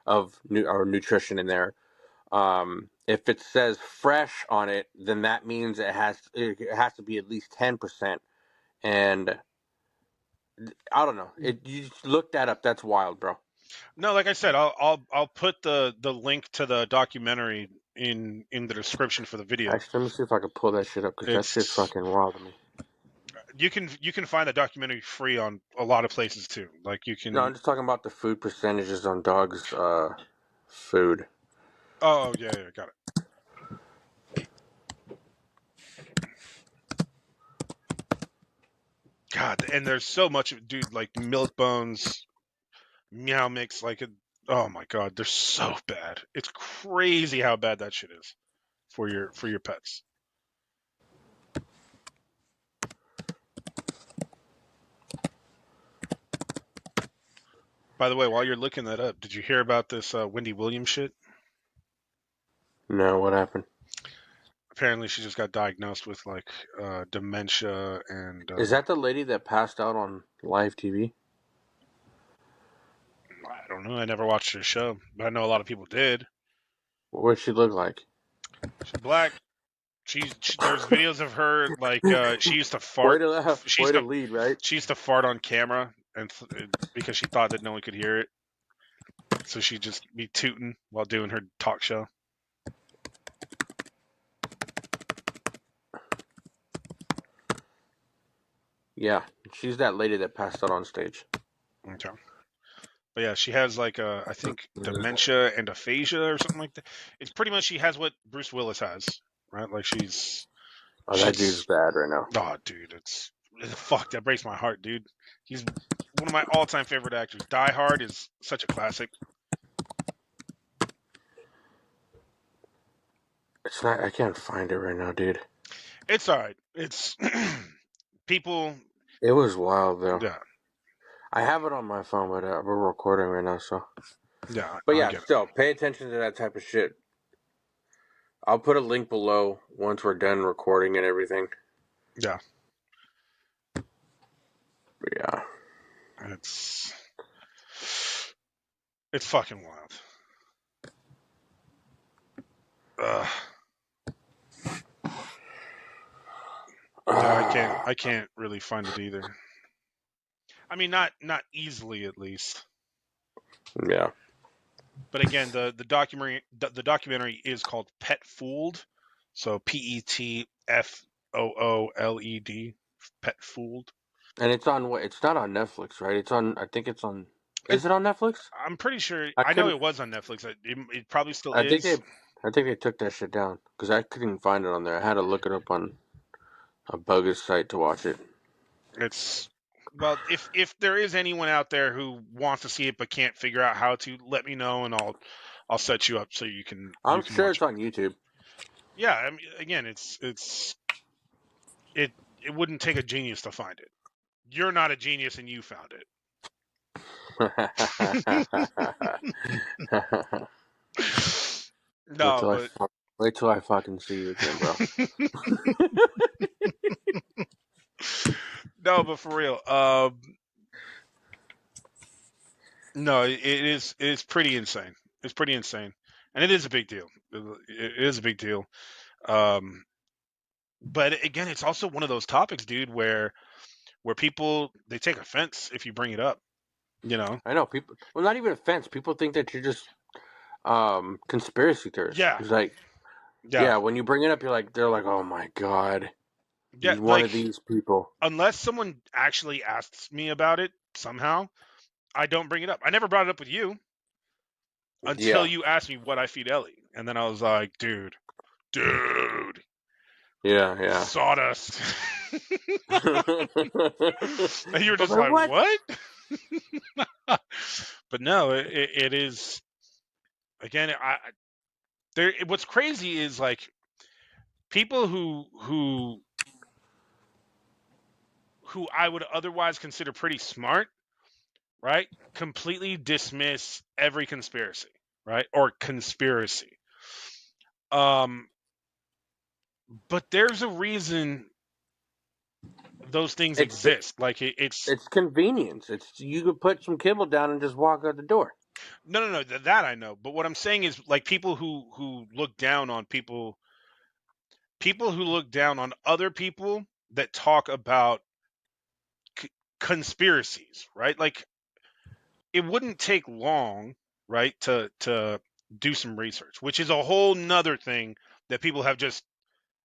of nutrition in there. If it says fresh on it, then that means it has to be at least 10%. And I don't know. You look that up. That's wild, bro. No, like I said, I'll put the link to the documentary in the description for the video. Actually, let me see if I can pull that shit up because that shit's It's fucking wild to me. you can find the documentary free on a lot of places too. Like you No, can. I'm just talking about the food percentages on dogs' food. Oh yeah, yeah, got it. God, and there's so much, dude. Like milk bones, meow mix, like it. Oh my god, they're so bad. It's crazy how bad that shit is for your pets. By the way, while you're looking that up, did you hear about this Wendy Williams shit? No, what happened? Apparently, she just got diagnosed with like dementia and Is that the lady that passed out on live TV? I don't know. I never watched her show, but I know a lot of people did. What does she look like? She's black. There's videos of her like she used to way fart. to She way used to to lead, right? she used to fart on camera because she thought that no one could hear it. So she'd just be tooting while doing her talk show. Yeah, she's that lady that passed out on stage. Okay. But yeah, she has like I think dementia and aphasia or something like that. It's pretty much she has what Bruce Willis has, right? Like Oh, that dude's she's bad right now. oh dude, it's fuck that breaks my heart, dude. He's one of my all-time favorite actors. Die Hard is such a classic. It's not. I can't find it right now, dude. It's all right. It's people. It was wild though. Yeah, I have it on my phone, but we're recording right now, so. yeah, But I yeah, get it. still pay attention to that type of shit. I'll put a link below once we're done recording and everything. Yeah, But yeah. it's it's fucking wild. Ugh. Yeah, I can't really find it either. I mean, not easily at least. Yeah. But again, the documentary is called Pet Fooled, so PetFooled, Pet Fooled. And it's on what? It's not on Netflix, right? It's on. I think it's on. It, Is it on Netflix? I'm pretty sure. I I know couldn't. it was on Netflix. It probably still I think they. is. I think they took that shit down because I couldn't find it on there. I had to look it up on a bogus site to watch it. It's Well, if there is anyone out there who wants to see it but can't figure out how to, let me know and I'll set you up so you can I'm sure watch it's on YouTube. it. Yeah, I mean, again, it it wouldn't take a genius to find it. You're not a genius and you found it. wait No, till I but fuck, wait till I fucking see you again, bro. no, but for real, no, it is pretty insane. It's pretty insane, and it is a big deal. It is a big deal. Um, but again, it's also one of those topics, dude, where people they take offense if you bring it up. You know? I know people. Well, not even offense. People think that you're just conspiracy theorists. Yeah, It's like, yeah, yeah, when you bring it up, they're like, oh my god, yeah. he's one Like of these people. unless someone actually asks me about it somehow, I don't bring it up. I never brought it up with you until Yeah, you asked me what I feed Ellie, and then I was like, dude, yeah, yeah. sawdust. I And you were was just like, like, what? what? But no, it is again. There. What's crazy is like people who I would otherwise consider pretty smart, right? Completely dismiss every conspiracy, right? Or conspiracy. Um, but there's a reason those things It's exist. Like it's it's convenience. It's you could put some kibble down and just walk out the door. no. That I know. But what I'm saying is like people who look down on people who look down on other people that talk about conspiracies, right? Like it wouldn't take long, right, to do some research, which is a whole nother thing that people have just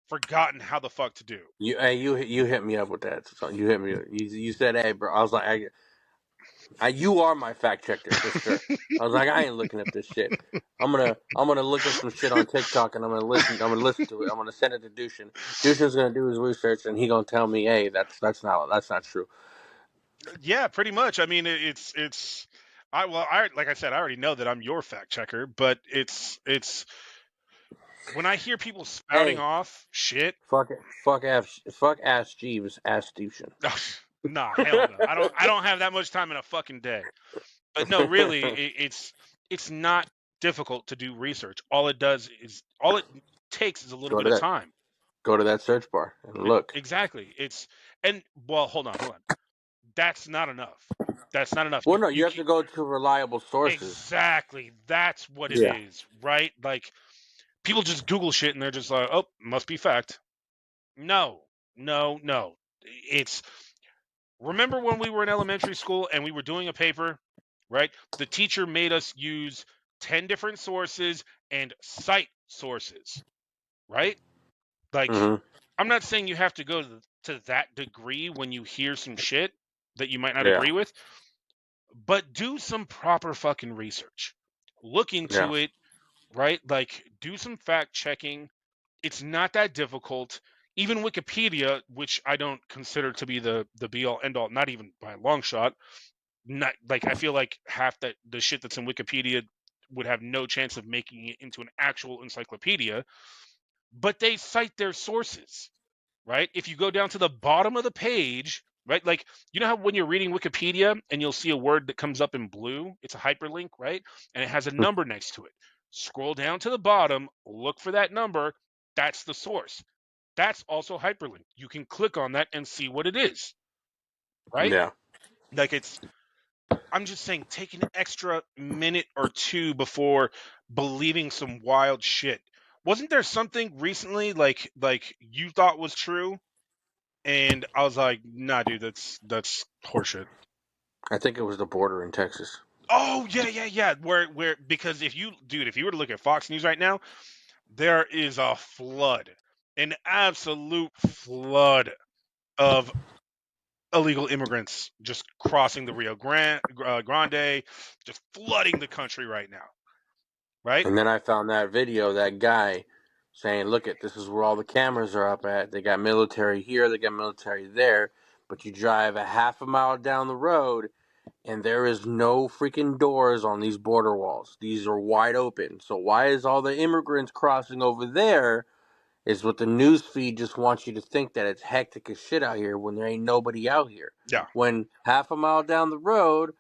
forgotten how the fuck to do. You hit me up with that. So you hit me. You said, hey, bro. I was like, you are my fact checker for sure. I was like, I ain't looking up this shit. I'm gonna look up some shit on TikTok and I'm gonna listen to it. I'm gonna send it to Dushin. Dushin's gonna do his research and he gonna tell me, hey, that's not true. Yeah, pretty much. I mean, it's I like I said, I already know that I'm your fact checker, but it's when I hear people spouting Hey, off shit. fuck ass Jeeves, ass Dushin. Nah, hell no. I don't have that much time in a fucking day. But no, really, it's not difficult to do research. All it takes is a little go bit to of that time. go to that search bar and look. Exactly. And well, hold on. That's not enough. That's not enough. Well, no, You you have can to go to reliable sources. exactly. That's what it Yeah. is, right? Like people just Google shit and they're just like, oh, must be fact. No, no. It's remember when we were in elementary school and we were doing a paper, right? The teacher made us use 10 different sources and cite sources, right? Like, Mm-hmm. I'm not saying you have to go to that degree when you hear some shit that you might not Yeah. agree with, but do some proper fucking research. Look Yeah. into it, right? Like, do some fact checking. It's not that difficult. Even Wikipedia, which I don't consider to be the be all end all, not even by a long shot. Not like I feel like half that the shit that's in Wikipedia would have no chance of making it into an actual encyclopedia, but they cite their sources, right? If you go down to the bottom of the page, right? Like, you know how when you're reading Wikipedia and you'll see a word that comes up in blue, it's a hyperlink, right? And it has a number next to it. Scroll down to the bottom, look for that number. That's the source. That's also hyperlink. You can click on that and see what it is, right? Yeah. Like I'm just saying, take an extra minute or two before believing some wild shit. Wasn't there something recently like you thought was true, and I was like, nah, dude, that's horseshit. I think it was the border in Texas. Oh yeah. Where because if you were to look at Fox News right now, there is a flood, an absolute flood of illegal immigrants just crossing the Grande, just flooding the country right now, right? And then I found that video, that guy saying, look at this is where all the cameras are up at. They got military here, they got military there. but you drive a half a mile down the road and there is no freaking doors on these border walls. These are wide open. So why is all the immigrants crossing over there? Is what the news feed just wants you to think, that it's hectic as shit out here when there ain't nobody out here. Yeah. When half a mile down the road,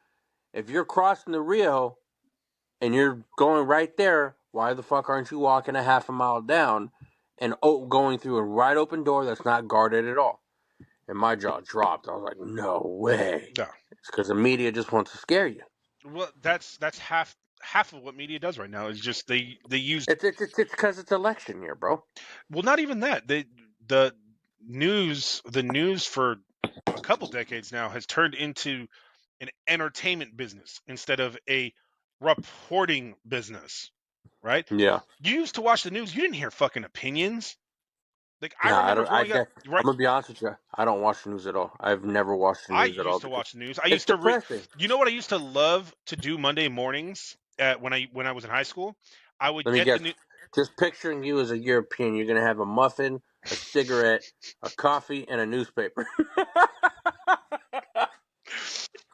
if you're crossing the Rio and you're going right there, why the fuck aren't you walking a half a mile down and going through a wide open door that's not guarded at all? And my jaw dropped. I was like, no way. Yeah. It's because the media just wants to scare you. Well, that's half of what media does right now is just they use It's because it's election year, bro. well, not even that. The news for a couple decades now has turned into an entertainment business instead of a reporting business, right? Yeah. You used to watch the news, you didn't hear fucking opinions. Like I Nah, I remember don't. growing up, I'm right? gonna be honest with you. I don't watch the news at all. I've never watched the I news at all used to because watch the news. I it's used to read. depressing. You know what I used to love to do Monday mornings when I was in high school? I would Let me get the guess. new. Just picturing you as a European, you're gonna have a muffin, a cigarette, a coffee, and a newspaper.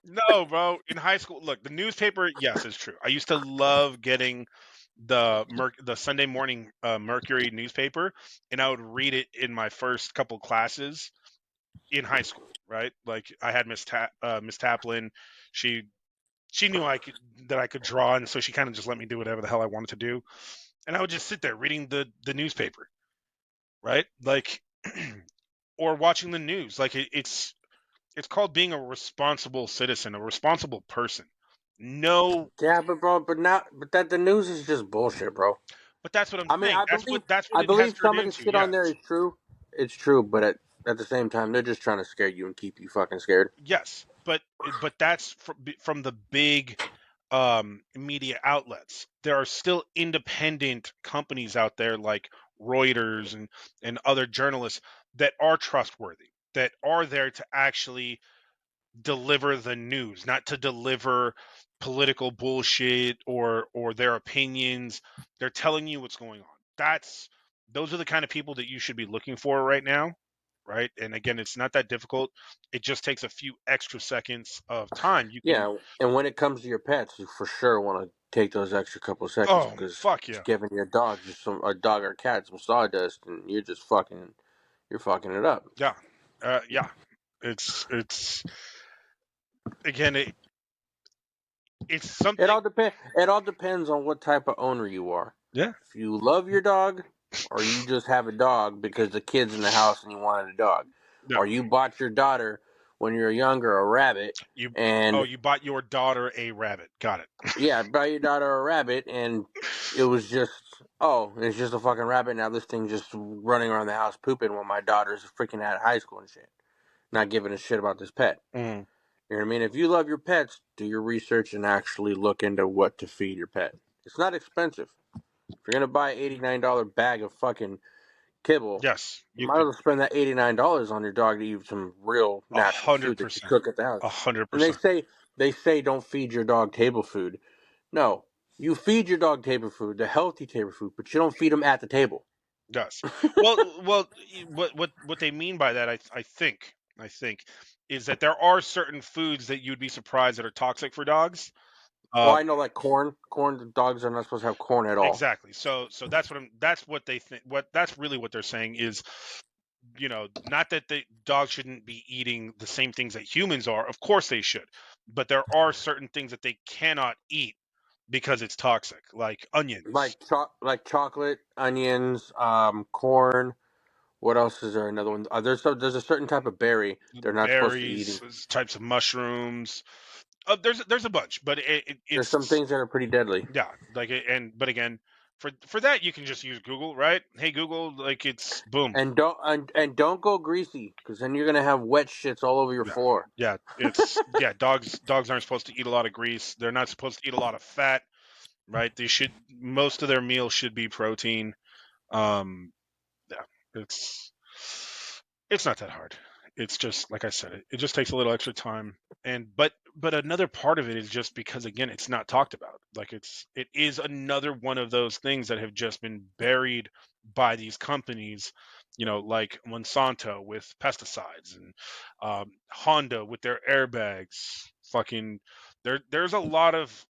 No, bro. In high school, look, the newspaper. Yes, it's true. I used to love getting the Sunday morning Mercury newspaper, and I would read it in my first couple classes in high school. Right, like I had Miss Taplin. She she knew that I could draw, and so she kind of just let me do whatever the hell I wanted to do, and I would just sit there reading the newspaper. Right, like or watching the news. Like it's called being a responsible citizen, a responsible person. No, Yeah, but bro, but that the news is just bullshit, bro. but that's what I'm I mean, saying. That's what I it has believe turned some of the into. shit on there Yes, is true. It's true, but at the same time, they're just trying to scare you and keep you fucking scared. yes, but that's from the big media outlets. There are still independent companies out there like Reuters and other journalists that are trustworthy, that are there to actually deliver the news, not to deliver political bullshit or their opinions. They're telling you what's going on. Those are the kind of people that you should be looking for right now, right? And again, it's not that difficult. It just takes a few extra seconds of time. You can Yeah, and when it comes to your pets, you for sure want to take those extra couple of seconds oh because fuck it's yeah. giving your dog just a dog or cat some sawdust, and you're fucking it up. Yeah. Yeah. It's again it's It something all depend. It all depends on what type of owner you are. yeah. If you love your dog, or you just have a dog because the kid's in the house and you wanted a dog, No. or you bought your daughter when you were younger a rabbit, You and you bought your daughter a rabbit. Got it. yeah, buy your daughter a rabbit, and it was just, oh, it's just a fucking rabbit. Now this thing's just running around the house pooping while my daughter's freaking out of high school and shit, not giving a shit about this pet. Mm. You know what I mean? If you love your pets, do your research and actually look into what to feed your pet. It's not expensive. If you're gonna buy an $89 bag of fucking kibble, Yes, you you might as could well spend that $89 on your dog to eat some real a natural hundred food that you percent, cook at the house. a hundred And percent. they say don't feed your dog table food. No, you feed your dog table food, the healthy table food, but you don't feed them at the table. Yes. Well, what they mean by that, I think, is that there are certain foods that you'd be surprised that are toxic for dogs. Well, Uh, I know like corn. Corn, dogs are not supposed to have corn at all. exactly. So that's what they think. That's really what they're saying is, not that the dogs shouldn't be eating the same things that humans are. Of course they should, but there are certain things that they cannot eat because it's toxic, like onions, Like chocolate, onions, corn. What else is there? Another one. There's a certain type of berry they're not supposed to be eating. berries, types of mushrooms. There's a bunch, but There's some it's things that are pretty deadly. yeah, but again, for that you can just use Google, right? Hey Google, like it's boom. And don't go greasy, because then you're gonna have wet shits all over your Yeah, floor. yeah. Dogs aren't supposed to eat a lot of grease. They're not supposed to eat a lot of fat, right? Most of their meal should be protein. Um, yeah, it's it's not that hard. It's just like I said, it just takes a little extra time. And but another part of it is just because again, it's not talked about. Like it is another one of those things that have just been buried by these companies like Monsanto with pesticides and Honda with their airbags. Fucking, there's a lot of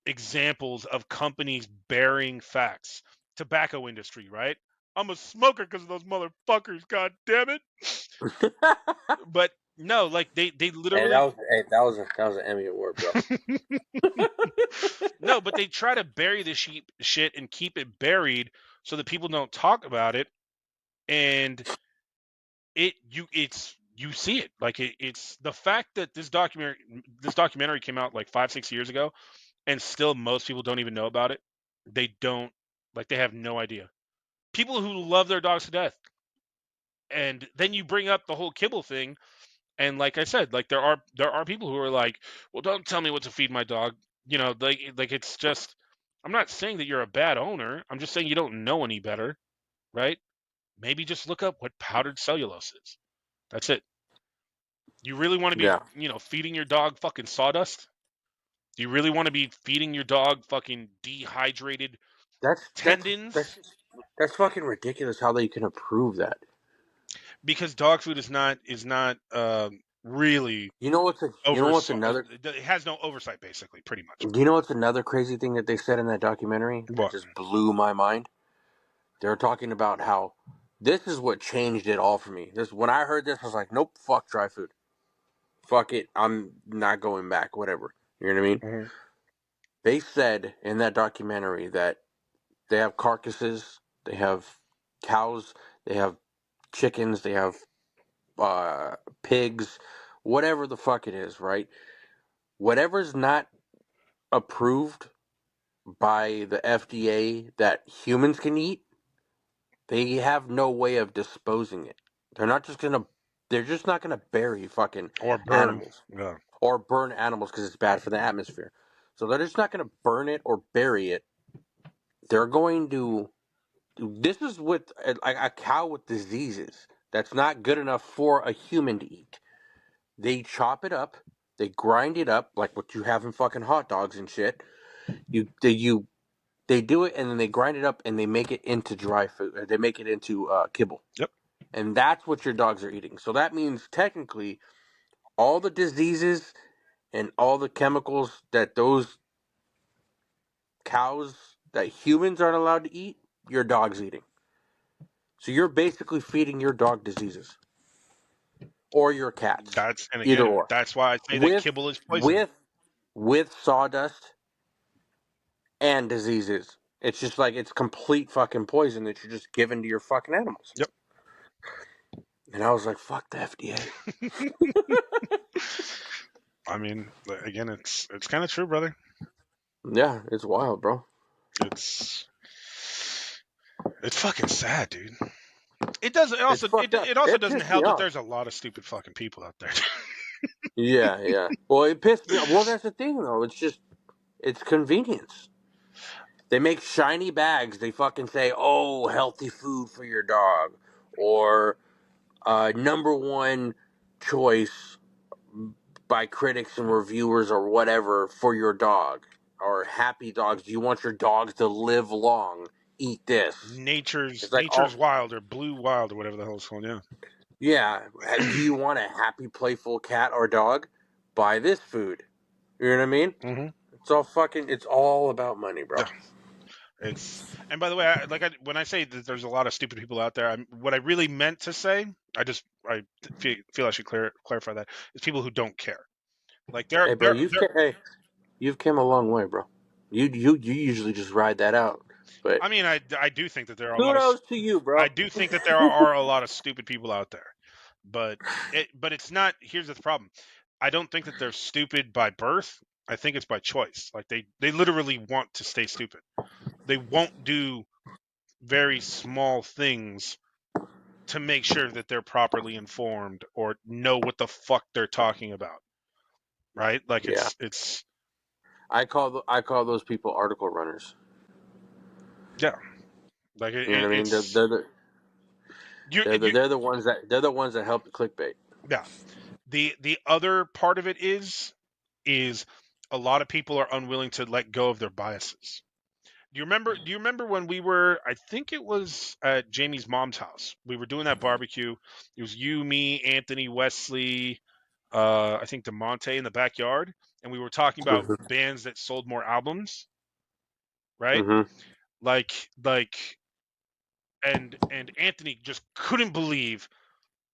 examples of companies burying facts. Tobacco industry, right? I'm a smoker because of those motherfuckers. God damn it! But no, like they Hey, literally that was an Emmy award, bro. no, but they try to bury the shit and keep it buried so that people don't talk about it, and you see it like it's the fact that this documentary came out like 5-6 years ago, and still most people don't even know about it. They don't, like, they have no idea. People who love their dogs to death, and then you bring up the whole kibble thing, and like I said, like there are people who are like, well, don't tell me what to feed my dog. Like it's just, I'm not saying that you're a bad owner. I'm just saying you don't know any better, right? Maybe just look up what powdered cellulose is. That's it. You really want to be, Yeah, feeding your dog fucking sawdust? Do you really want to be feeding your dog fucking dehydrated that's that's that's tendons? just, that's fucking ridiculous how they can approve that. Because dog food is not really You know what's oversaw. another It has no oversight, basically, pretty much. Do you know what's another crazy thing that they said in that documentary that What? just blew my mind? They were talking about how this is what changed it all for me. This When I heard this, I was like, nope, fuck dry food. Fuck it, I'm not going back. Whatever. You know what I mean? Mhm. They said in that documentary that they have carcasses, they have cows, they have chickens, they have pigs, whatever the fuck it is, right? Whatever's not approved by the FDA that humans can eat, they have no way of disposing it. They're not just gonna. They're just not gonna bury fucking Or burn. animals Yeah. or burn animals because it's bad for the atmosphere. So they're just not gonna burn it or bury it. They're going to. This is with a cow with diseases that's not good enough for a human to eat. They chop it up. They grind it up like what you have in fucking hot dogs and shit. They do it and then they grind it up and they make it into dry food. They make it into kibble. Yep. And that's what your dogs are eating. So that means technically all the diseases and all the chemicals that those cows that humans aren't allowed to eat, your dog's eating. So you're basically feeding your dog diseases or your cats, And either again, or, that's why I say that with kibble is poison. with with sawdust and diseases. It's just like it's complete fucking poison that you're just giving to your fucking animals. Yep. And I was like, fuck the FDA. I mean, again, it's kind of true, brother. Yeah, it's wild, bro. It's it's fucking sad, dude. It does. It It's also it, fucked up. it also It doesn't pissed me help that off. there's a lot of stupid fucking people out there. Yeah, yeah. Well, it pissed me off. Well, that's the thing, though. It's convenience. They make shiny bags. They fucking say, oh, healthy food for your dog. Or number one choice by critics and reviewers or whatever for your dog. Or happy dogs. Do you want your dogs to live long? Eat this. nature's It's like, oh, nature's wild or blue wild or whatever the hell it's called. Yeah. yeah. Do you want a happy, playful cat or dog? Buy this food. You know what I mean? Mm-hmm. It's all about money, bro. Yeah. And by the way, when I say that there's a lot of stupid people out there, what I really meant to say, I feel I should clarify that, is people who don't care. Like Hey, bro, you've came a long way, bro. You usually just ride that out, but I mean, I do think that there are a lot of kudos to you, I bro. do think that there are a lot of stupid people out there, but it's not. Here's the problem. I don't think that they're stupid by birth. I think it's by choice. Like they literally want to stay stupid. They won't do very small things to make sure that they're properly informed or know what the fuck they're talking about. Right? Like Yeah, it's I call those people article runners. yeah. Like You know what I mean? it's you They're the ones that help the clickbait. yeah. The other part of it is a lot of people are unwilling to let go of their biases. Do you remember when we were, I think it was at Jamie's mom's house. We were doing that barbecue. It was you, me, Anthony, Wesley, I think DeMonte in the backyard, and we were talking about Mm-hmm. bands that sold more albums, right? Mm-hmm. Like and Anthony just couldn't believe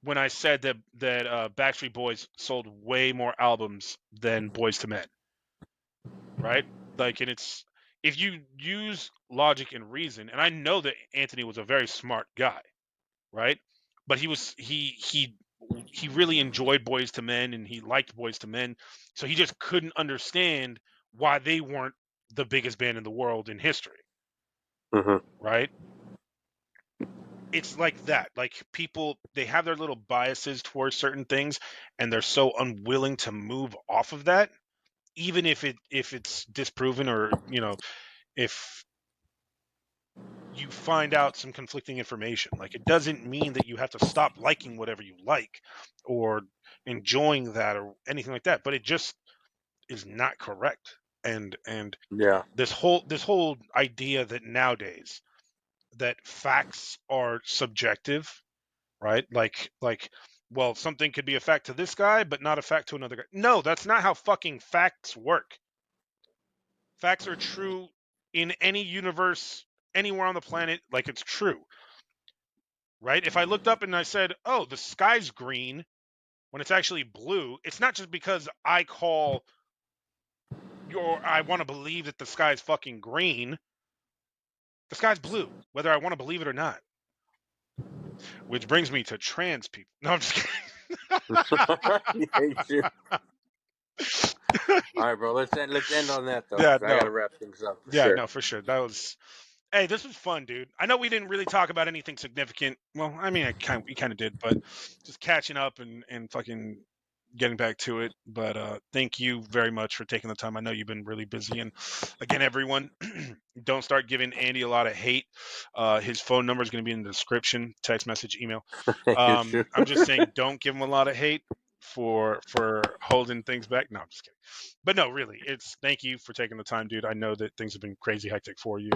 when I said that Backstreet Boys sold way more albums than Boys to Men, right? Like, and it's, if you use logic and reason, and I know that Anthony was a very smart guy, right? But he really enjoyed Boys to Men and he liked Boys to Men, so he just couldn't understand why they weren't the biggest band in the world in history, Mm-hmm. right? It's like that. Like, people, they have their little biases towards certain things, and they're so unwilling to move off of that, even if it's disproven, or if you find out some conflicting information. Like, it doesn't mean that you have to stop liking whatever you like or enjoying that or anything like that, but it just is not correct. And Yeah. this whole idea that nowadays that facts are subjective, right? Like, well, something could be a fact to this guy but not a fact to another guy. No, that's not how fucking facts work. Facts are true in any universe, anywhere on the planet. Like, it's true, right? If I looked up and I said, "Oh, the sky's green," when it's actually blue, it's not just because I want to believe that the sky is fucking green. The sky's blue, whether I want to believe it or not. Which brings me to trans people. No, I'm just Yeah, you should. kidding. All right, bro. Let's end on that though, Yeah, because I no, gotta wrap things up for yeah, sure. no, for sure. That was. Hey, this was fun, dude. I know we didn't really talk about anything significant. Well, I mean, we kind of did, but just catching up and fucking getting back to it. But thank you very much for taking the time. I know you've been really busy, and again, everyone, don't start giving Andy a lot of hate. His phone number is going to be in the description, text message, email. You should. I'm just saying, don't give him a lot of hate for holding things back. No, I'm just kidding. But no, really, it's, thank you for taking the time, dude. I know that things have been crazy hectic for you,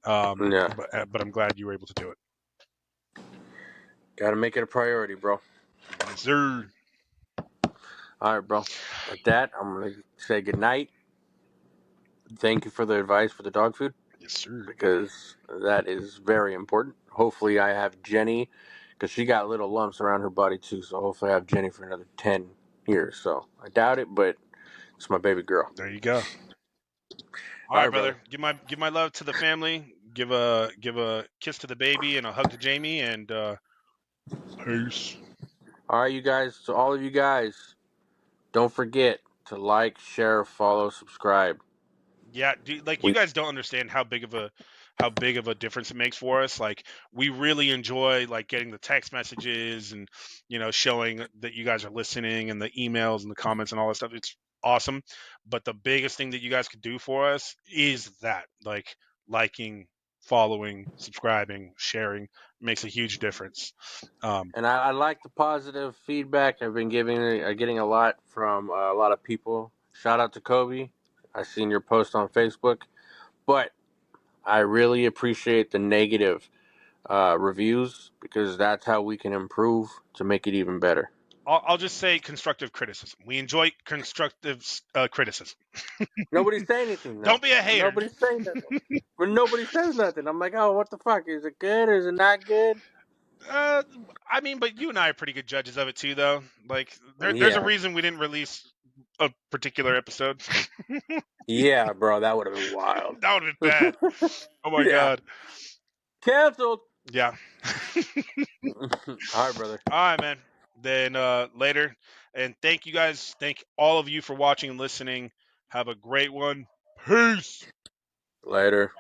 Yeah. but I'm glad you were able to do it. Gotta make it a priority, bro. Yes, sir. All right, bro. With that, I'm gonna say good night. Thank you for the advice for the dog food, Yes, sir. because that is very important. Hopefully, I have Jenny, because she got little lumps around her body too. So hopefully, I have Jenny for another 10 years. So I doubt it, but it's my baby girl. There you go. All All right, right, brother. brother. Give my love to the family. Give a kiss to the baby and a hug to Jamie, and peace. All right, you guys. So all of you guys, don't forget to like, share, follow, subscribe. Yeah, dude, like, you We guys don't understand how big of a difference it makes for us. Like, we really enjoy, like, getting the text messages and showing that you guys are listening, and the emails and the comments and all that stuff. It's awesome. But the biggest thing that you guys could do for us is that, like, liking, following, subscribing, sharing makes a huge difference. and I like the positive feedback. I've been getting a lot from a lot of people. Shout out to Kobe. I seen your post on Facebook, but I really appreciate the negative reviews, because that's how we can improve to make it even better. I'll just say constructive criticism. We enjoy constructive criticism. Nobody's saying anything though. Don't be a hater. Nobody's saying nothing. But nobody says nothing. I'm like, oh, what the fuck? Is it good? Is it not good? Uh, I mean, but you and I are pretty good judges of it too, though. Like, there's a Yeah. reason we didn't release a particular episode. Yeah, bro, that would have been wild. That would have been bad. Oh my Yeah. god. Canceled. Yeah. All right, brother. All right, man. Then later. And thank you guys. Thank all of you for watching and listening. Have a great one. Peace. Later.